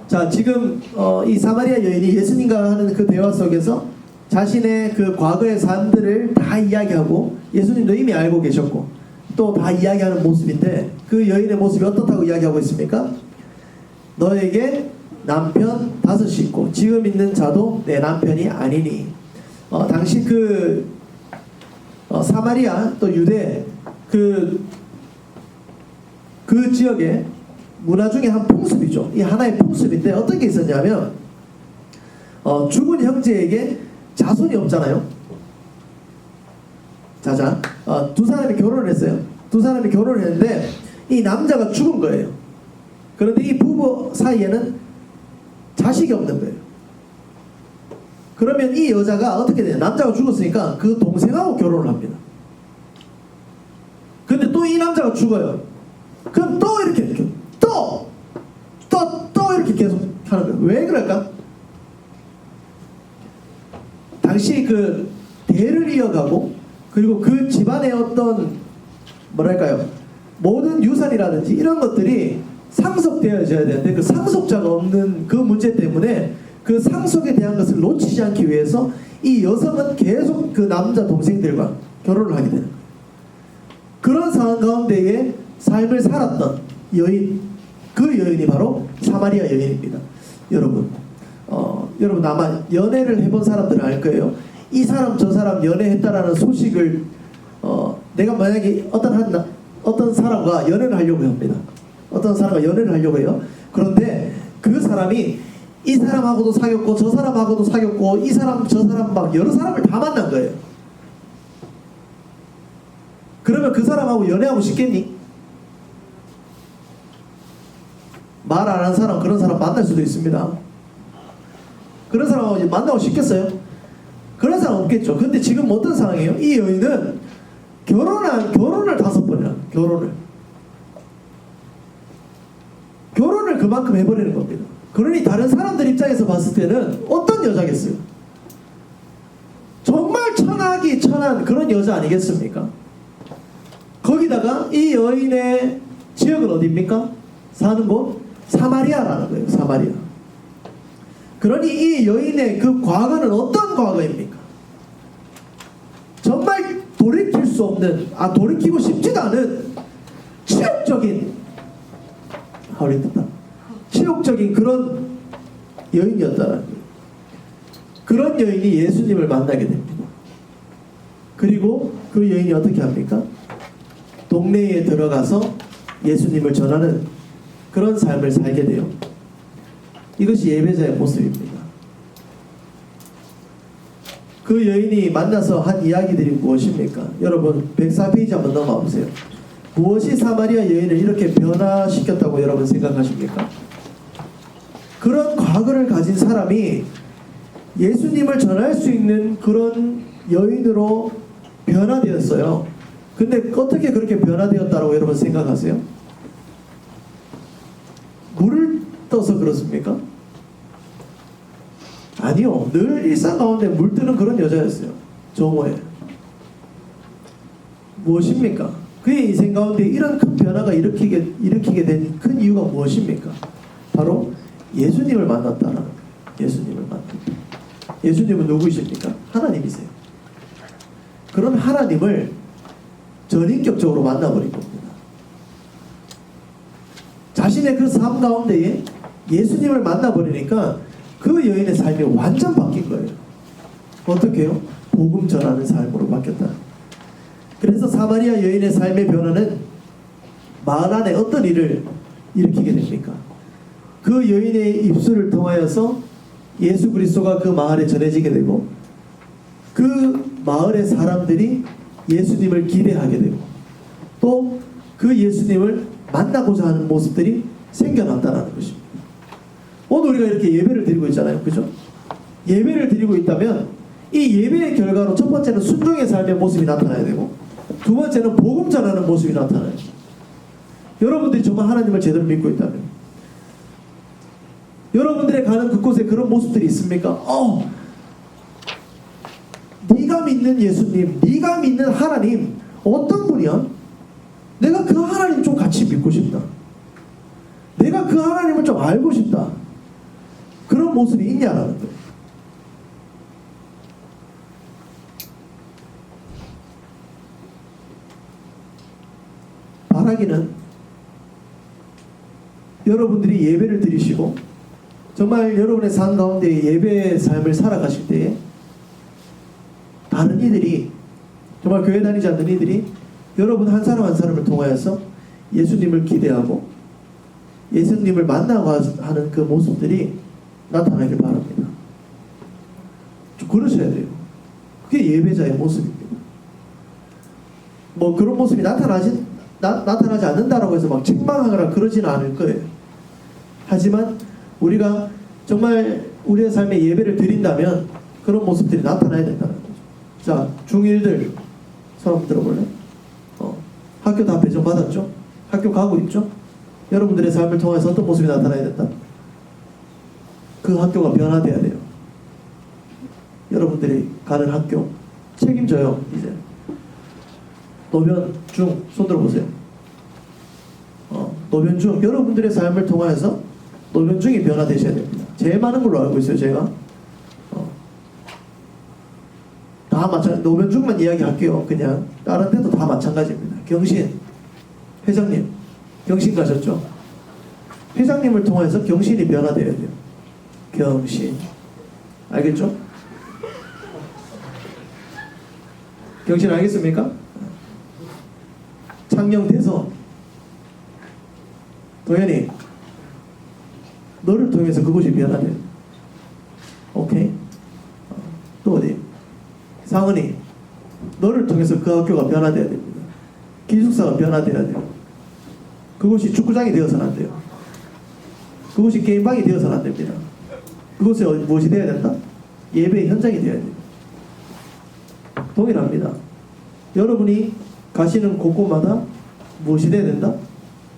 자, 지금 이 사마리아 여인이 예수님과 하는 그 대화 속에서 자신의 그 과거의 삶들을 다 이야기하고 예수님도 이미 알고 계셨고 또 다 이야기하는 모습인데 그 여인의 모습이 어떻다고 이야기하고 있습니까? 너에게 남편 5이 있고 지금 있는 자도 내 남편이 아니니. 당시 사마리아 또 유대 그 지역의 문화 중에 한 풍습이죠. 이 하나의 풍습인데 어떤 게 있었냐면 죽은 형제에게 자손이 없잖아요. 자자, 두 사람이 결혼을 했어요. 두 사람이 결혼을 했는데 이 남자가 죽은 거예요. 그런데 이 부부 사이에는 자식이 없는 거예요. 그러면 이 여자가 어떻게 돼요? 남자가 죽었으니까 그 동생하고 결혼을 합니다. 근데 또 이 남자가 죽어요. 그럼 또 이렇게 또 이렇게 계속 하는 거예요. 왜 그럴까? 당시 그 대를 이어가고 그리고 그 집안의 어떤 뭐랄까요? 모든 유산이라든지 이런 것들이 상속되어져야 되는데 그 상속자가 없는 그 문제 때문에 그 상속에 대한 것을 놓치지 않기 위해서 이 여성은 계속 그 남자 동생들과 결혼을 하게 되는 거예요. 그런 상황 가운데에 삶을 살았던 여인, 그 여인이 바로 사마리아 여인입니다. 여러분, 여러분 아마 연애를 해본 사람들은 알 거예요. 이 사람 저 사람 연애했다라는 소식을 내가 만약에 어떤 사람과 연애를 하려고 합니다. 어떤 사람과 연애를 하려고 해요. 그런데 그 사람이 이 사람하고도 사귀었고 저 사람하고도 사귀었고 이 사람 저 사람 막 여러 사람을 다 만난 거예요. 그러면 그 사람하고 연애하고 싶겠니? 말 안 하는 사람 그런 사람 만날 수도 있습니다. 그런 사람하고 만나고 싶겠어요? 그런 사람 없겠죠. 근데 지금 어떤 상황이에요? 이 여인은 결혼을 5번이나 결혼을 그만큼 해버리는 겁니다. 그러니 다른 사람들 입장에서 봤을 때는 어떤 여자겠어요? 정말 천하기 천한 그런 여자 아니겠습니까? 거기다가 이 여인의 지역은 어디입니까? 사는 곳? 사마리아라는 거예요. 사마리아. 그러니 이 여인의 그 과거는 어떤 과거입니까? 정말 돌이킬 수 없는, 돌이키고 싶지도 않은 치욕적인 그런 여인이었다는 거예요. 그런 여인이 예수님을 만나게 됩니다. 그리고 그 여인이 어떻게 합니까? 동네에 들어가서 예수님을 전하는 그런 삶을 살게 돼요. 이것이 예배자의 모습입니다. 그 여인이 만나서 한 이야기들이 무엇입니까? 여러분 104페이지 한번 넘어와 보세요. 무엇이 사마리아 여인을 이렇게 변화시켰다고 여러분 생각하십니까? 그런 과거를 가진 사람이 예수님을 전할 수 있는 그런 여인으로 변화되었어요. 근데 어떻게 그렇게 변화되었다고 여러분 생각하세요? 물을 떠서 그렇습니까? 아니요. 늘 일상 가운데 물뜨는 그런 여자였어요. 정오에. 무엇입니까? 그의 인생 가운데 이런 큰 변화가 일으키게 된 큰 이유가 무엇입니까? 바로 예수님을 만났다는 거예요. 예수님을 만났다. 예수님은 누구이십니까? 하나님이세요. 그런 하나님을 전인격적으로 만나버린 겁니다. 자신의 그 삶 가운데에 예수님을 만나버리니까 그 여인의 삶이 완전 바뀐 거예요. 어떻게 해요? 복음 전하는 삶으로 바뀌었다. 그래서 사마리아 여인의 삶의 변화는 마을 안에 어떤 일을 일으키게 됩니까? 그 여인의 입술을 통하여서 예수 그리스도가 그 마을에 전해지게 되고 그 마을의 사람들이 예수님을 기대하게 되고 또 그 예수님을 만나고자 하는 모습들이 생겨난다는 것입니다. 오늘 우리가 이렇게 예배를 드리고 있잖아요. 그죠? 예배를 드리고 있다면 이 예배의 결과로 첫 번째는 순종의 삶의 모습이 나타나야 되고 두 번째는 복음 전하는 모습이 나타나요. 여러분들이 정말 하나님을 제대로 믿고 있다면 여러분들의 가는 그곳에 그런 모습들이 있습니까? 네가 믿는 예수님, 네가 믿는 하나님 어떤 분이야? 내가 그 하나님 좀 같이 믿고 싶다. 내가 그 하나님을 좀 알고 싶다. 그런 모습이 있냐라는 거예요. 바라기는 여러분들이 예배를 드리시고 정말 여러분의 삶 가운데 예배의 삶을 살아가실 때에 다른 이들이 정말 교회 다니지 않는 이들이 여러분 한 사람 한 사람을 통하여서 예수님을 기대하고 예수님을 만나고 하는 그 모습들이 나타나길 바랍니다. 좀 그러셔야 돼요. 그게 예배자의 모습입니다. 뭐 그런 모습이 나타나지 않는다라고 해서 막 책망하거나 그러지는 않을 거예요. 하지만 우리가 정말 우리의 삶에 예배를 드린다면 그런 모습들이 나타나야 된다는 거죠. 자, 중1들 손 한번 들어볼래요? 학교 다 배정받았죠? 학교 가고 있죠? 여러분들의 삶을 통해서 어떤 모습이 나타나야 된다? 그 학교가 변화돼야 돼요. 여러분들이 가는 학교 책임져요. 이제 노변 중 손 들어보세요. 노변 중 여러분들의 삶을 통해서 노변 중이 변화되셔야 됩니다. 제일 많은 걸로 알고 있어요. 제가 다 마찬가지. 노변 중만 이야기할게요. 그냥 다른 데도 다 마찬가지입니다. 경신 회장님 경신 가셨죠? 회장님을 통해서 경신이 변화되어야 돼요. 경신 알겠죠? 경신 알겠습니까? 창녕 대서 도현이 너를 통해서 그곳이 변화돼요. 오케이? 또 어디? 상은이 너를 통해서 그 학교가 변화돼야 됩니다. 기숙사가 변화돼야 돼요. 그곳이 축구장이 되어서는 안 돼요. 그곳이 게임방이 되어서는 안 됩니다. 그곳에 무엇이 되어야 된다? 예배의 현장이 되어야 돼요. 동일합니다. 여러분이 가시는 곳곳마다 무엇이 되어야 된다?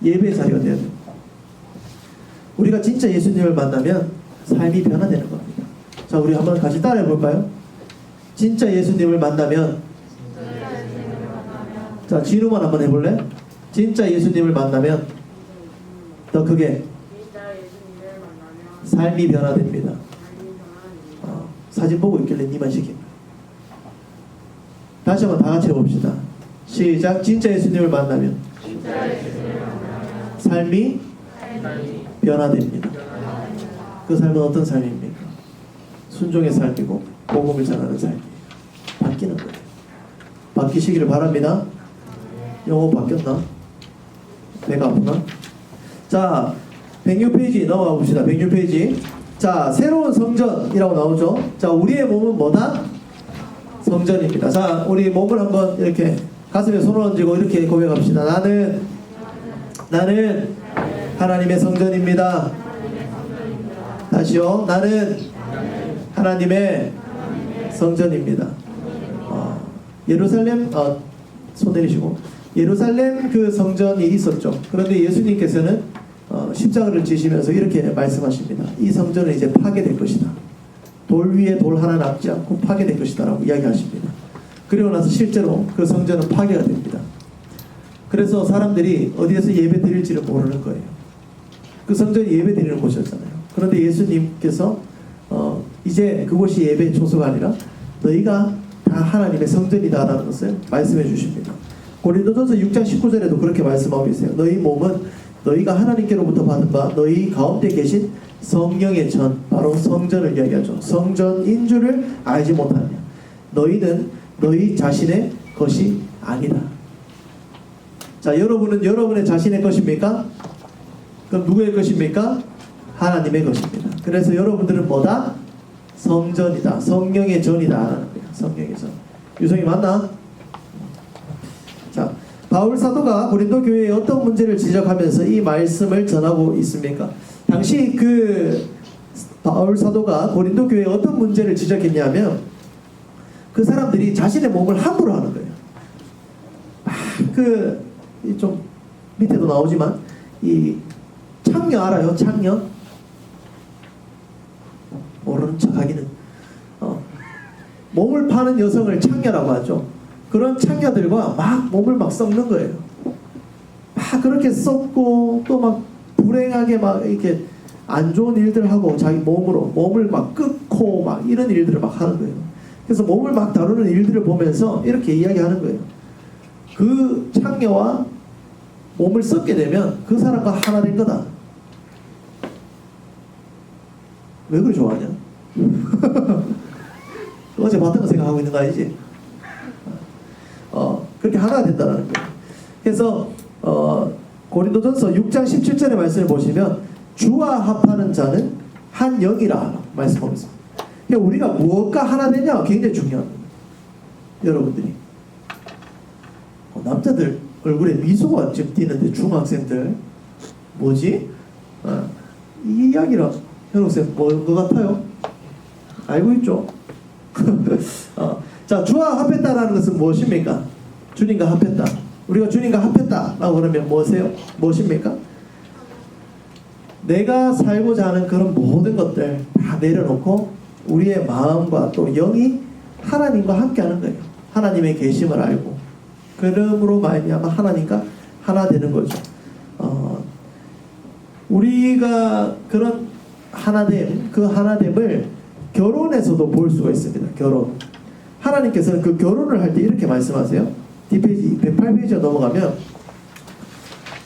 예배의 자리가 되어야 됩니다. 우리가 진짜 예수님을 만나면 삶이 변화되는 겁니다. 자, 우리 한번 같이 따라해 볼까요? 진짜 예수님을 만나면 자, 진우만 한번 해볼래? 진짜 예수님을 만나면 더 크게 삶이 변화됩니다. 사진 보고 있길래 니만 시킵니다. 다시 한번 다 같이 해봅시다. 시작. 진짜 예수님을 만나면 삶이 변화됩니다. 그 삶은 어떤 삶입니까? 순종의 삶이고 복음을 전하는 삶이에요. 바뀌는 거예요. 바뀌시기를 바랍니다. 영어 바뀌었나? 배가 아프나? 자, 106페이지 넘어가 봅시다. 106페이지. 자, 새로운 성전이라고 나오죠. 자, 우리의 몸은 뭐다? 성전입니다. 자, 우리 몸을 한번 이렇게 가슴에 손을 얹고 이렇게 고백합시다. 나는 하나님의 성전입니다. 다시요. 나는 하나님의 성전입니다. 예루살렘, 손 내리시고. 예루살렘 그 성전이 있었죠. 그런데 예수님께서는 십자가를 지시면서 이렇게 말씀하십니다. 이 성전은 이제 파괴될 것이다. 돌 위에 돌 하나 남지 않고 파괴될 것이다 라고 이야기하십니다. 그리고 나서 실제로 그 성전은 파괴가 됩니다. 그래서 사람들이 어디에서 예배 드릴지를 모르는 거예요. 그 성전이 예배 드리는 곳이었잖아요. 그런데 예수님께서 이제 그곳이 예배 초소가 아니라 너희가 다 하나님의 성전이다라는 것을 말씀해 주십니다. 고린도전서 6장 19절에도 그렇게 말씀하고 계세요. 너희 몸은 너희가 하나님께로부터 받은 바 너희 가운데 계신 성령의 전, 바로 성전을 이야기하죠. 성전인 줄을 알지 못하냐. 너희는 너희 자신의 것이 아니다. 자, 여러분은 여러분의 자신의 것입니까? 그럼 누구의 것입니까? 하나님의 것입니다. 그래서 여러분들은 뭐다? 성전이다. 성령의 전이다. 성령의 전. 유성이 맞나? 자, 바울 사도가 고린도 교회에 어떤 문제를 지적하면서 이 말씀을 전하고 있습니까? 당시 그 바울 사도가 고린도 교회에 어떤 문제를 지적했냐면 그 사람들이 자신의 몸을 함부로 하는 거예요. 좀 밑에도 나오지만 이 창녀 알아요? 창녀? 모르는 척 하기는 몸을 파는 여성을 창녀라고 하죠. 그런 창녀들과 막 몸을 막 썩는 거예요. 막 그렇게 썩고 또 막 불행하게 막 이렇게 안 좋은 일들 하고 자기 몸을 막 끄고 막 이런 일들을 막 하는 거예요. 그래서 몸을 막 다루는 일들을 보면서 이렇게 이야기하는 거예요. 그 창녀와 몸을 썩게 되면 그 사람과 하나 된 거다. 왜 그리 좋아하냐? 어제 봤던 거 생각하고 있는 거 아니지? 그렇게 하나가 된다는 거예요. 그래서 고린도전서 6장 17절의 말씀을 보시면 주와 합하는 자는 한 영이라 말씀하고 있습니다. 그러니까 우리가 무엇과 하나 되냐 굉장히 중요합니다. 여러분들이 남자들 얼굴에 미소가 지금 띄는데 중학생들 뭐지? 이 이야기라 현욱쌤 뭔 것 같아요? 알고 있죠? 자, 주와 합했다라는 것은 무엇입니까? 주님과 합했다. 우리가 주님과 합했다라고 그러면 무엇입니까? 내가 살고자 하는 그런 모든 것들 다 내려놓고 우리의 마음과 또 영이 하나님과 함께하는 거예요. 하나님의 계심을 알고 그러므로 말미암아 하나님과 하나 되는 거죠. 우리가 그런 하나됨, 그 하나됨을 결혼에서도 볼 수가 있습니다. 결혼. 하나님께서는 그 결혼을 할 때 이렇게 말씀하세요. 뒷페이지 108페이지에 넘어가면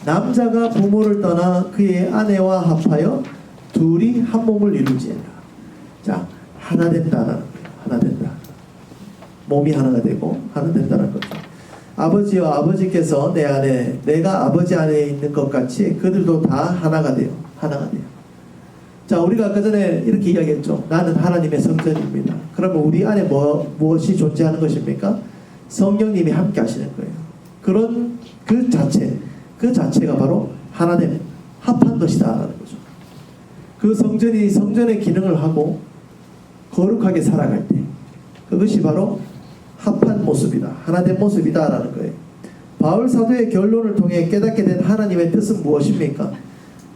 남자가 부모를 떠나 그의 아내와 합하여 둘이 한 몸을 이루지니라. 자, 하나 된다는 거예요. 하나 된다. 몸이 하나가 되고 하나 된다는 거죠. 아버지와 아버지께서 내 안에 내가 아버지 안에 있는 것 같이 그들도 다 하나가 돼요. 하나가 돼요. 자, 우리가 아까 전에 이렇게 이야기했죠. 나는 하나님의 성전입니다. 그러면 우리 안에 무엇이 존재하는 것입니까? 성령님이 함께 하시는 거예요. 그런 그 자체가 바로 하나됨, 합한 것이다 라는 거죠. 그 성전이 성전의 기능을 하고 거룩하게 살아갈 때 그것이 바로 합한 모습이다, 하나된 모습이다 라는 거예요. 바울 사도의 결론을 통해 깨닫게 된 하나님의 뜻은 무엇입니까?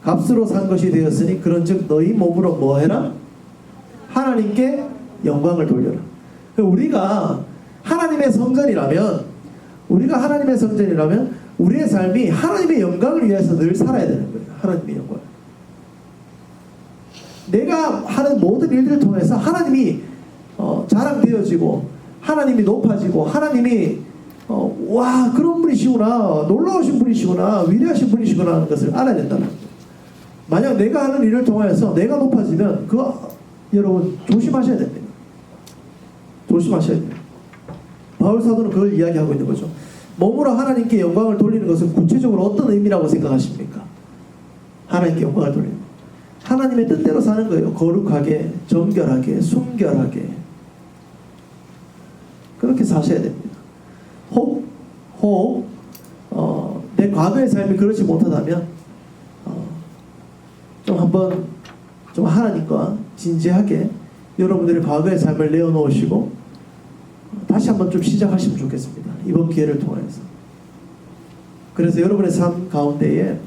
값으로 산 것이 되었으니 그런즉 너희 몸으로 뭐해라? 하나님께 영광을 돌려라. 우리가 하나님의 성전이라면 우리의 삶이 하나님의 영광을 위해서 늘 살아야 되는 거예요. 하나님의 영광. 내가 하는 모든 일들을 통해서 하나님이 자랑되어지고 하나님이 높아지고 하나님이 와 그런 분이시구나, 놀라우신 분이시구나, 위대하신 분이시구나 하는 것을 알아야 된다는 거예요. 만약 내가 하는 일을 통하여서 내가 높아지면 그거 여러분 조심하셔야 됩니다. 조심하셔야 돼요. 바울 사도는 그걸 이야기하고 있는 거죠. 몸으로 하나님께 영광을 돌리는 것은 구체적으로 어떤 의미라고 생각하십니까? 하나님께 영광을 돌리는 것. 하나님의 뜻대로 사는 거예요. 거룩하게, 정결하게, 순결하게. 그렇게 사셔야 됩니다. 내 과거의 삶이 그렇지 못하다면 좀 한번 좀 하나님과 진지하게 여러분들의 과거의 삶을 내어놓으시고 다시 한번 좀 시작하시면 좋겠습니다. 이번 기회를 통해서. 그래서 여러분의 삶 가운데에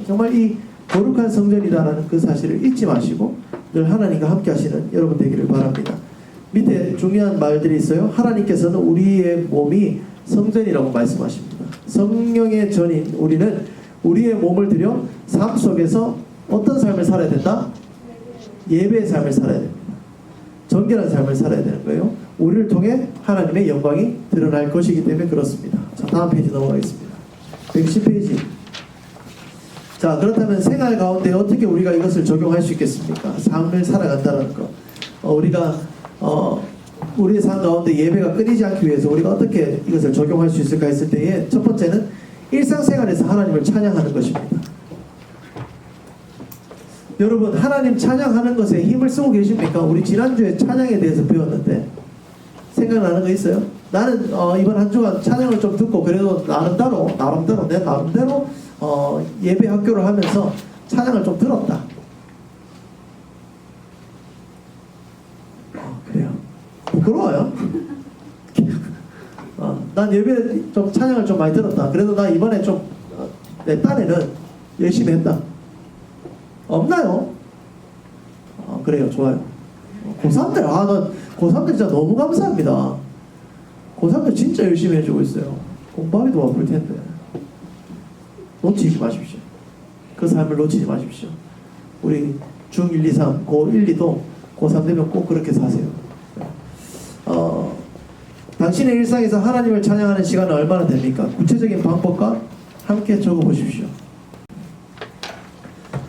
정말 이 거룩한 성전이다라는 그 사실을 잊지 마시고 늘 하나님과 함께 하시는 여러분 되기를 바랍니다. 밑에 중요한 말들이 있어요. 하나님께서는 우리의 몸이 성전이라고 말씀하십니다. 성령의 전인 우리는 우리의 몸을 들여 삶 속에서 어떤 삶을 살아야 된다? 예배의 삶을 살아야 됩니다. 정결한 삶을 살아야 되는 거예요. 우리를 통해 하나님의 영광이 드러날 것이기 때문에 그렇습니다. 자, 다음 페이지 넘어가겠습니다. 110페이지. 자, 그렇다면 생활 가운데 어떻게 우리가 이것을 적용할 수 있겠습니까? 삶을 살아간다는 것. 우리가 우리의 삶 가운데 예배가 끊이지 않기 위해서 우리가 어떻게 이것을 적용할 수 있을까 했을 때에 첫 번째는 일상생활에서 하나님을 찬양하는 것입니다. 여러분, 하나님 찬양하는 것에 힘을 쓰고 계십니까? 우리 지난주에 찬양에 대해서 배웠는데 생각나는 거 있어요? 나는 이번 한 주간 찬양을 좀 듣고 그래도 내 나름대로 예배 학교를 하면서 찬양을 좀 들었다. 그래요. 부끄러워요. 난 예배 좀 찬양을 좀 많이 들었다. 그래도 나 이번에 좀 내 딴에는 열심히 했다. 없나요? 그래요. 좋아요. 고3들, 고3들 진짜 너무 감사합니다. 고3들 진짜 열심히 해주고 있어요. 공부하기도 바쁠 텐데. 놓치지 마십시오. 그 삶을 놓치지 마십시오. 우리 중1, 2, 3, 고1, 2도 고3 되면 꼭 그렇게 사세요. 당신의 일상에서 하나님을 찬양하는 시간은 얼마나 됩니까? 구체적인 방법과 함께 적어보십시오.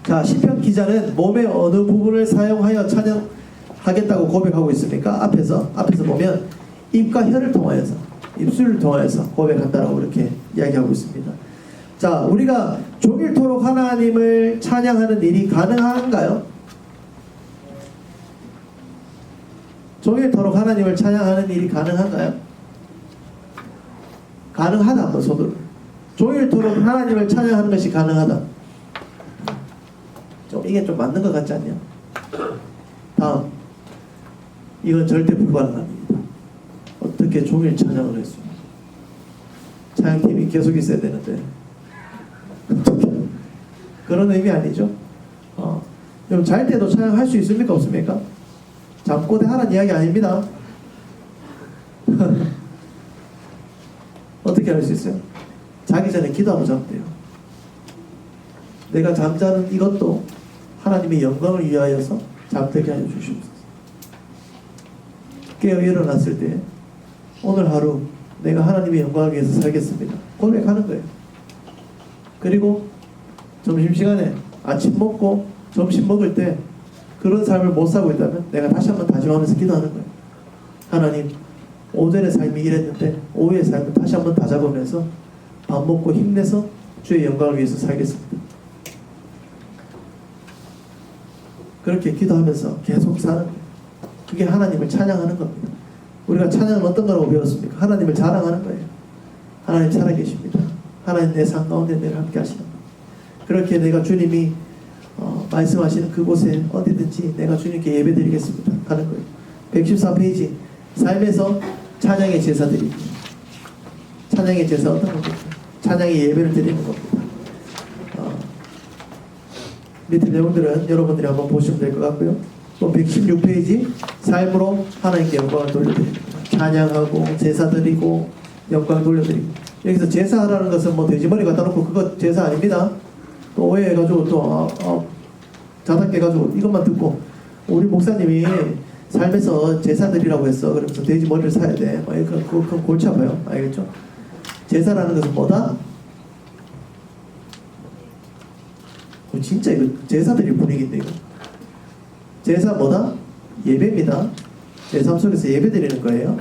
자, 시편 기자는 몸의 어느 부분을 사용하여 찬양하겠다고 고백하고 있습니까? 앞에서 보면 입과 혀를 통하여서, 입술을 통하여서 고백한다라고 이렇게 이야기하고 있습니다. 자, 우리가 종일토록 하나님을 찬양하는 일이 가능한가요? 종일토록 하나님을 찬양하는 일이 가능한가요? 가능하다. 한번 손으로. 종일토록 하나님을 찬양하는 것이 가능하다. 이게 좀 맞는 것 같지 않냐? 다음. 이건 절대 불가능합니다. 어떻게 종일 찬양을 했습니까? 찬양팀이 계속 있어야 되는데 그런 의미 아니죠? 여러분 잘 때도 찬양할 수 있습니까? 없습니까? 잠꼬대 하라는 이야기 아닙니다. 어떻게 할 수 있어요? 자기 전에 기도하고 자면 돼요. 내가 잠자는 이것도 하나님의 영광을 위하여서 잠들게 하여 주시옵소서. 깨어 일어났을 때 오늘 하루 내가 하나님의 영광을 위해서 살겠습니다. 고백하는 거예요. 그리고 점심시간에 아침 먹고 점심 먹을 때 그런 삶을 못 살고 있다면 내가 다시 한번 다짐하면서 기도하는 거예요. 하나님, 오전의 삶이 이랬는데 오후의 삶을 다시 한번 다잡으면서 밥 먹고 힘내서 주의 영광을 위해서 살겠습니다. 그렇게 기도하면서 계속 사는 거예요. 그게 하나님을 찬양하는 겁니다. 우리가 찬양은 어떤 거라고 배웠습니까? 하나님을 자랑하는 거예요. 하나님 살아계십니다. 하나님 내 삶 가운데 늘 함께 하시는 거예요. 그렇게 내가 주님이 말씀하시는 그곳에 어디든지 내가 주님께 예배드리겠습니다 하는 거예요. 114페이지. 삶에서 찬양의 제사드리기. 찬양의 제사 어떤 겁니까? 찬양의 예배를 드리는 겁니다. 밑에 내용들은 여러분들이 한번 보시면 될 것 같고요. 또 116페이지. 삶으로 하나님께 영광을 돌려드립니다. 찬양하고 제사드리고 영광을 돌려드리고. 여기서 제사하라는 것은 뭐 돼지머리 갖다 놓고 그거 제사 아닙니다. 또 오해해가지고 또 자작해가지고 이것만 듣고 우리 목사님이 삶에서 제사드리라고 했어. 그러면서 돼지 머리를 사야 돼. 그건 골치 아파요. 알겠죠? 제사라는 것은 뭐다? 진짜 이거 제사 드릴 분위기인데 이거. 제사 뭐다? 예배입니다. 제3 속에서 예배 드리는 거예요.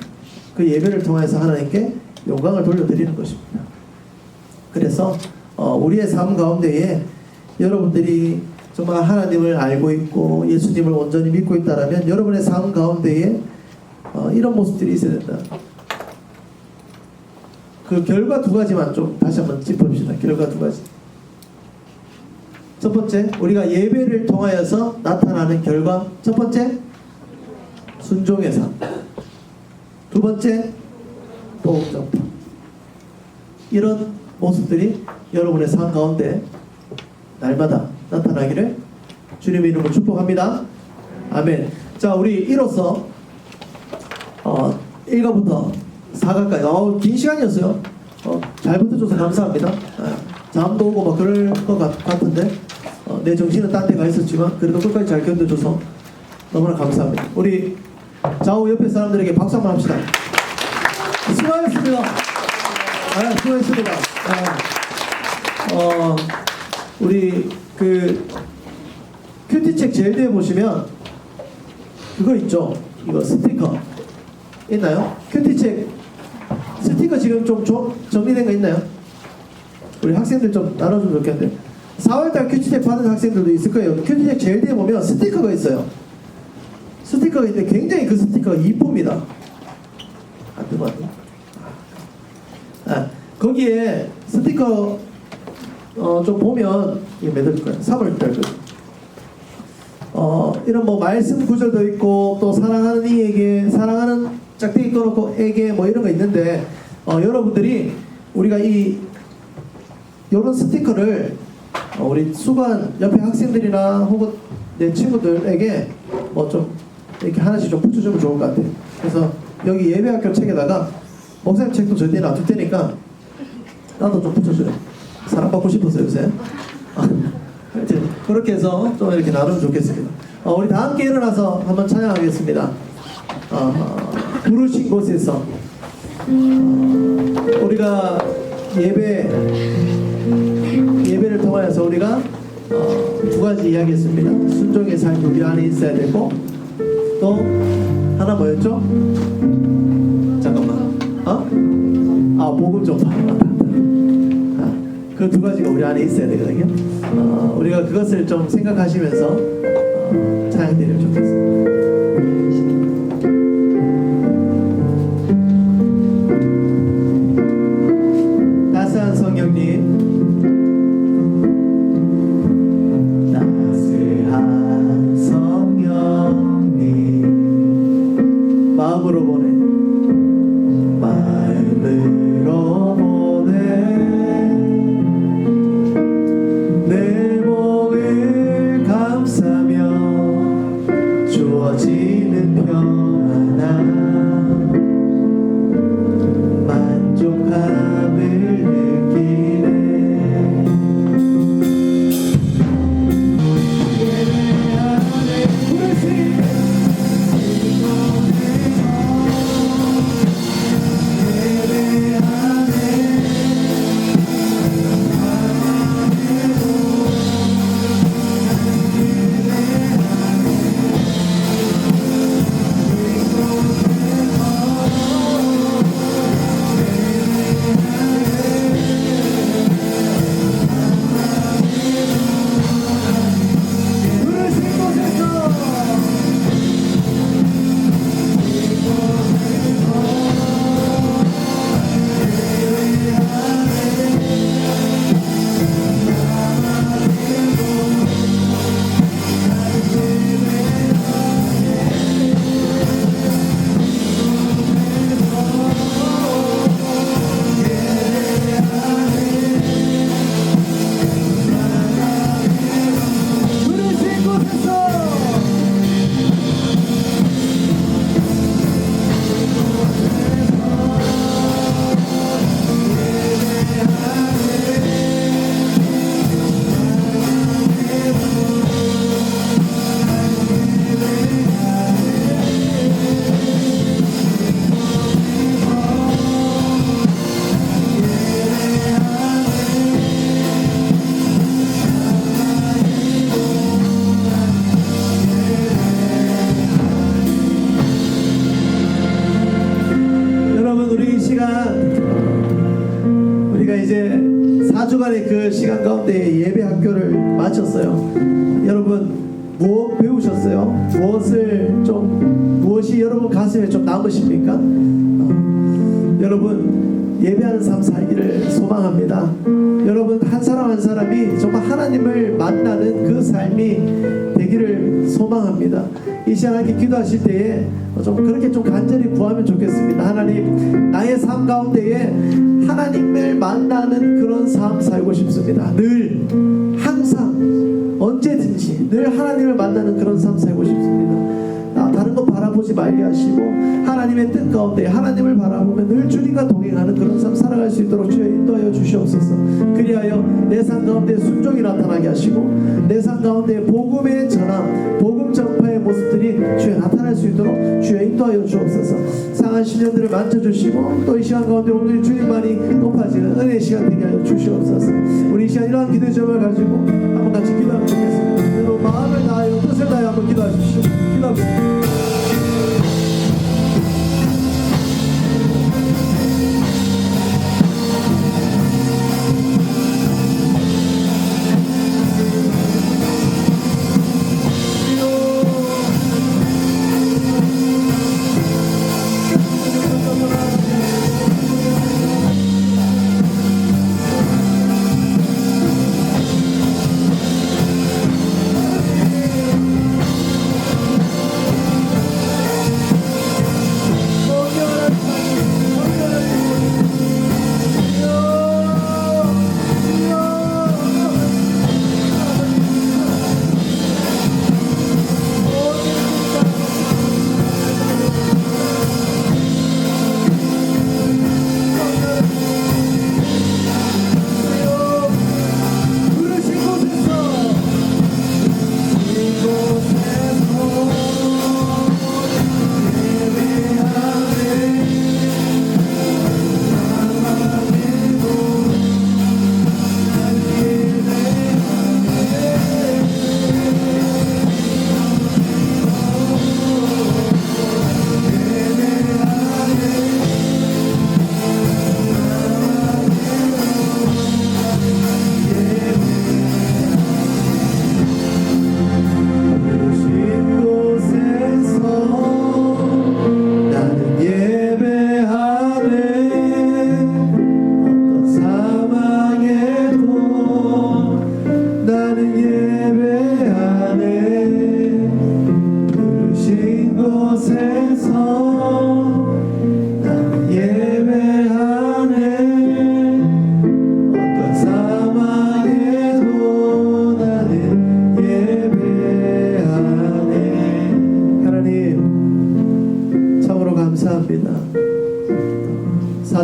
그 예배를 통해서 하나님께 영광을 돌려드리는 것입니다. 그래서 우리의 삶 가운데에 여러분들이 정말 하나님을 알고 있고 예수님을 온전히 믿고 있다라면 여러분의 삶 가운데에 이런 모습들이 있어야 된다. 그 결과 두 가지만 좀 다시 한번 짚어봅시다. 결과 두 가지. 첫 번째, 우리가 예배를 통하여서 나타나는 결과. 첫 번째, 순종의 삶. 두 번째, 복음 전파. 이런 모습들이 여러분의 삶 가운데 날마다 나타나기를 주님의 이름으로 축복합니다. 아멘. 자, 우리 이로써 1과부터 4과까지 긴 시간이었어요. 잘 붙어줘서 감사합니다. 잠도 오고 막 그럴 것 같은데 내 정신은 딴 데 가 있었지만 그래도 끝까지 잘 견뎌줘서 너무나 감사합니다. 우리 좌우 옆에 사람들에게 박수 한번 합시다. 수고하셨습니다. 수고했습니다. 우리 그 큐티책 제일 뒤에 보시면 그거 있죠. 이거 스티커 있나요? 큐티책 스티커 지금 좀 정리된 거 있나요? 우리 학생들 좀 나눠주면 좋겠는데 4월달 큐티책 받은 학생들도 있을 거예요. 큐티책 제일 뒤에 보면 스티커가 있어요. 스티커가 있는데 굉장히 그 스티커가 이쁩니다. 안 뜨고 안 뜨고. 거기에 스티커 좀 보면 이게 몇 월일 거예요? 3월달 이런 뭐 말씀 구절도 있고 또 사랑하는 이에게 사랑하는 짝대기 꺼놓고 에게 뭐 이런 거 있는데 여러분들이 우리가 이런 스티커를 우리 수관 옆에 학생들이나 혹은 내 친구들에게 뭐 좀 이렇게 하나씩 좀 붙여주면 좋을 것 같아요. 그래서 여기 예배학교 책에다가 목사님 책도 저희 뒤에 놔둘 테니까 나도 좀 붙여줘요. 사랑받고 싶었어요 요새. 하여튼 그렇게 해서 좀 이렇게 나누면 좋겠습니다. 우리 다 함께 일어나서 한번 찬양하겠습니다. 부르신 곳에서 우리가 예배를 통하여서 우리가 두 가지 이야기했습니다. 순종의 삶이 우리 안에 있어야 되고 또 하나 뭐였죠? 잠깐만. 복음 전파. 그 두 가지가 우리 안에 있어야 되거든요. 우리가 그것을 좀 생각하시면서 찬양드리면 좋겠습니다. 따스한 성령님, 따스한 성령님, 마음으로 보내. 마음으로 보내. 내 몸을 감싸며 주어지는 편 시간 우리가 이제 4주간의 그 시간 가운데 예배 학교를 마쳤어요. 여러분 무엇 배우셨어요? 무엇이 여러분 가슴에 좀 남으십니까? 여러분 예배하는 삶 살기를 소망합니다. 여러분 한 사람 한 사람이 정말 하나님을 만나는 그 삶이 되기를 소망합니다. 이 시간 함께 기도하실 때에 좀 그렇게 좀 간절히 구하면 좋겠습니다. 하나님, 나의 삶 가운데에 하나님을 만나는 그런 삶 살고 싶습니다. 늘 항상 언제든지 늘 하나님을 만나는 그런 삶 살고 싶습니다. 다른 거 바라보지 말게 하시고 하나님의 뜻 가운데 하나님을 바라보면 늘 주님과 동행하는 그런 삶 살아갈 수 있도록 주여 인도하여 주시옵소서. 그리하여 내 삶 가운데 순종이 나타나게 하시고 내 삶 가운데 복음의 전함, 복음 전파의 모습들이 주여 나타날 수 있도록 주여 인도하여 주옵소서. 상한 시련들을 만져주시고 또 이 시간 가운데 오늘 주님만이 높아지는 은혜의 시간 되게 하여 주시옵소서. 우리 이 시간 이러한 기도의 점을 가지고 한번 같이 기도하면 좋겠습니다. 여러분 마음을 다하여 뜻을 다하여 한번 기도하십시오. 기도합시다.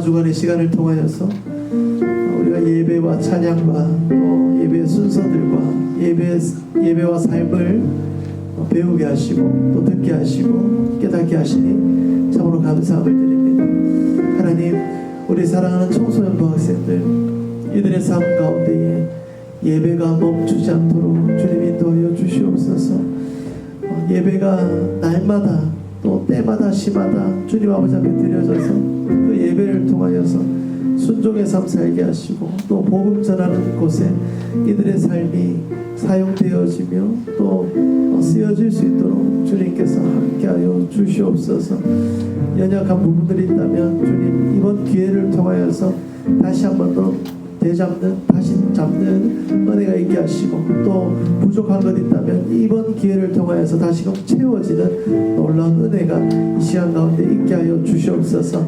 주간의 시간을 통하여서 우리가 예배와 찬양과 또 예배의 순서들과 예배와 삶을 배우게 하시고 또 듣게 하시고 깨닫게 하시니 참으로 감사함을 드립니다. 하나님, 우리 사랑하는 청소년부 학생들 이들의 삶 가운데에 예배가 멈추지 않도록 주님 인도하여 주시옵소서. 예배가 날마다 또 때마다 시마다 주님 아버지 앞에 드려져서 그 예배를 통하여서 순종의 삶 살게 하시고 또 복음 전하는 곳에 이들의 삶이 사용되어지며 또 쓰여질 수 있도록 주님께서 함께하여 주시옵소서. 연약한 부분들이 있다면 주님 이번 기회를 통하여서 다시 한 번 더 다시 잡는 은혜가 있게 하시고 또 부족한 것 있다면 이번 기회를 통하여서 다시금 채워지는 놀라운 은혜가 이 시간 가운데 있게 하여 주시옵소서.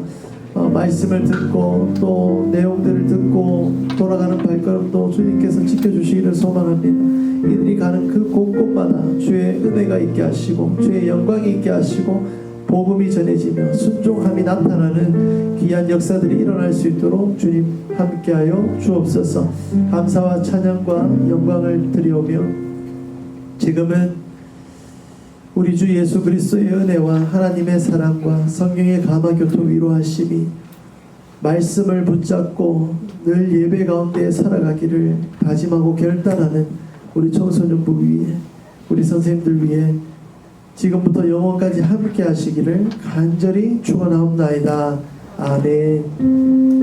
말씀을 듣고 또 내용들을 듣고 돌아가는 발걸음도 주님께서 지켜주시기를 소망합니다. 이들이 가는 그 곳곳마다 주의 은혜가 있게 하시고 주의 영광이 있게 하시고 복음이 전해지며 순종함이 나타나는 귀한 역사들이 일어날 수 있도록 주님 함께하여 주옵소서. 감사와 찬양과 영광을 드리오며 지금은 우리 주 예수 그리스도의 은혜와 하나님의 사랑과 성령의 감화교통 위로하심이 말씀을 붙잡고 늘 예배 가운데 살아가기를 다짐하고 결단하는 우리 청소년부 위에 우리 선생님들 위에 지금부터 영원까지 함께 하시기를 간절히 축원하옵나이다. 아멘.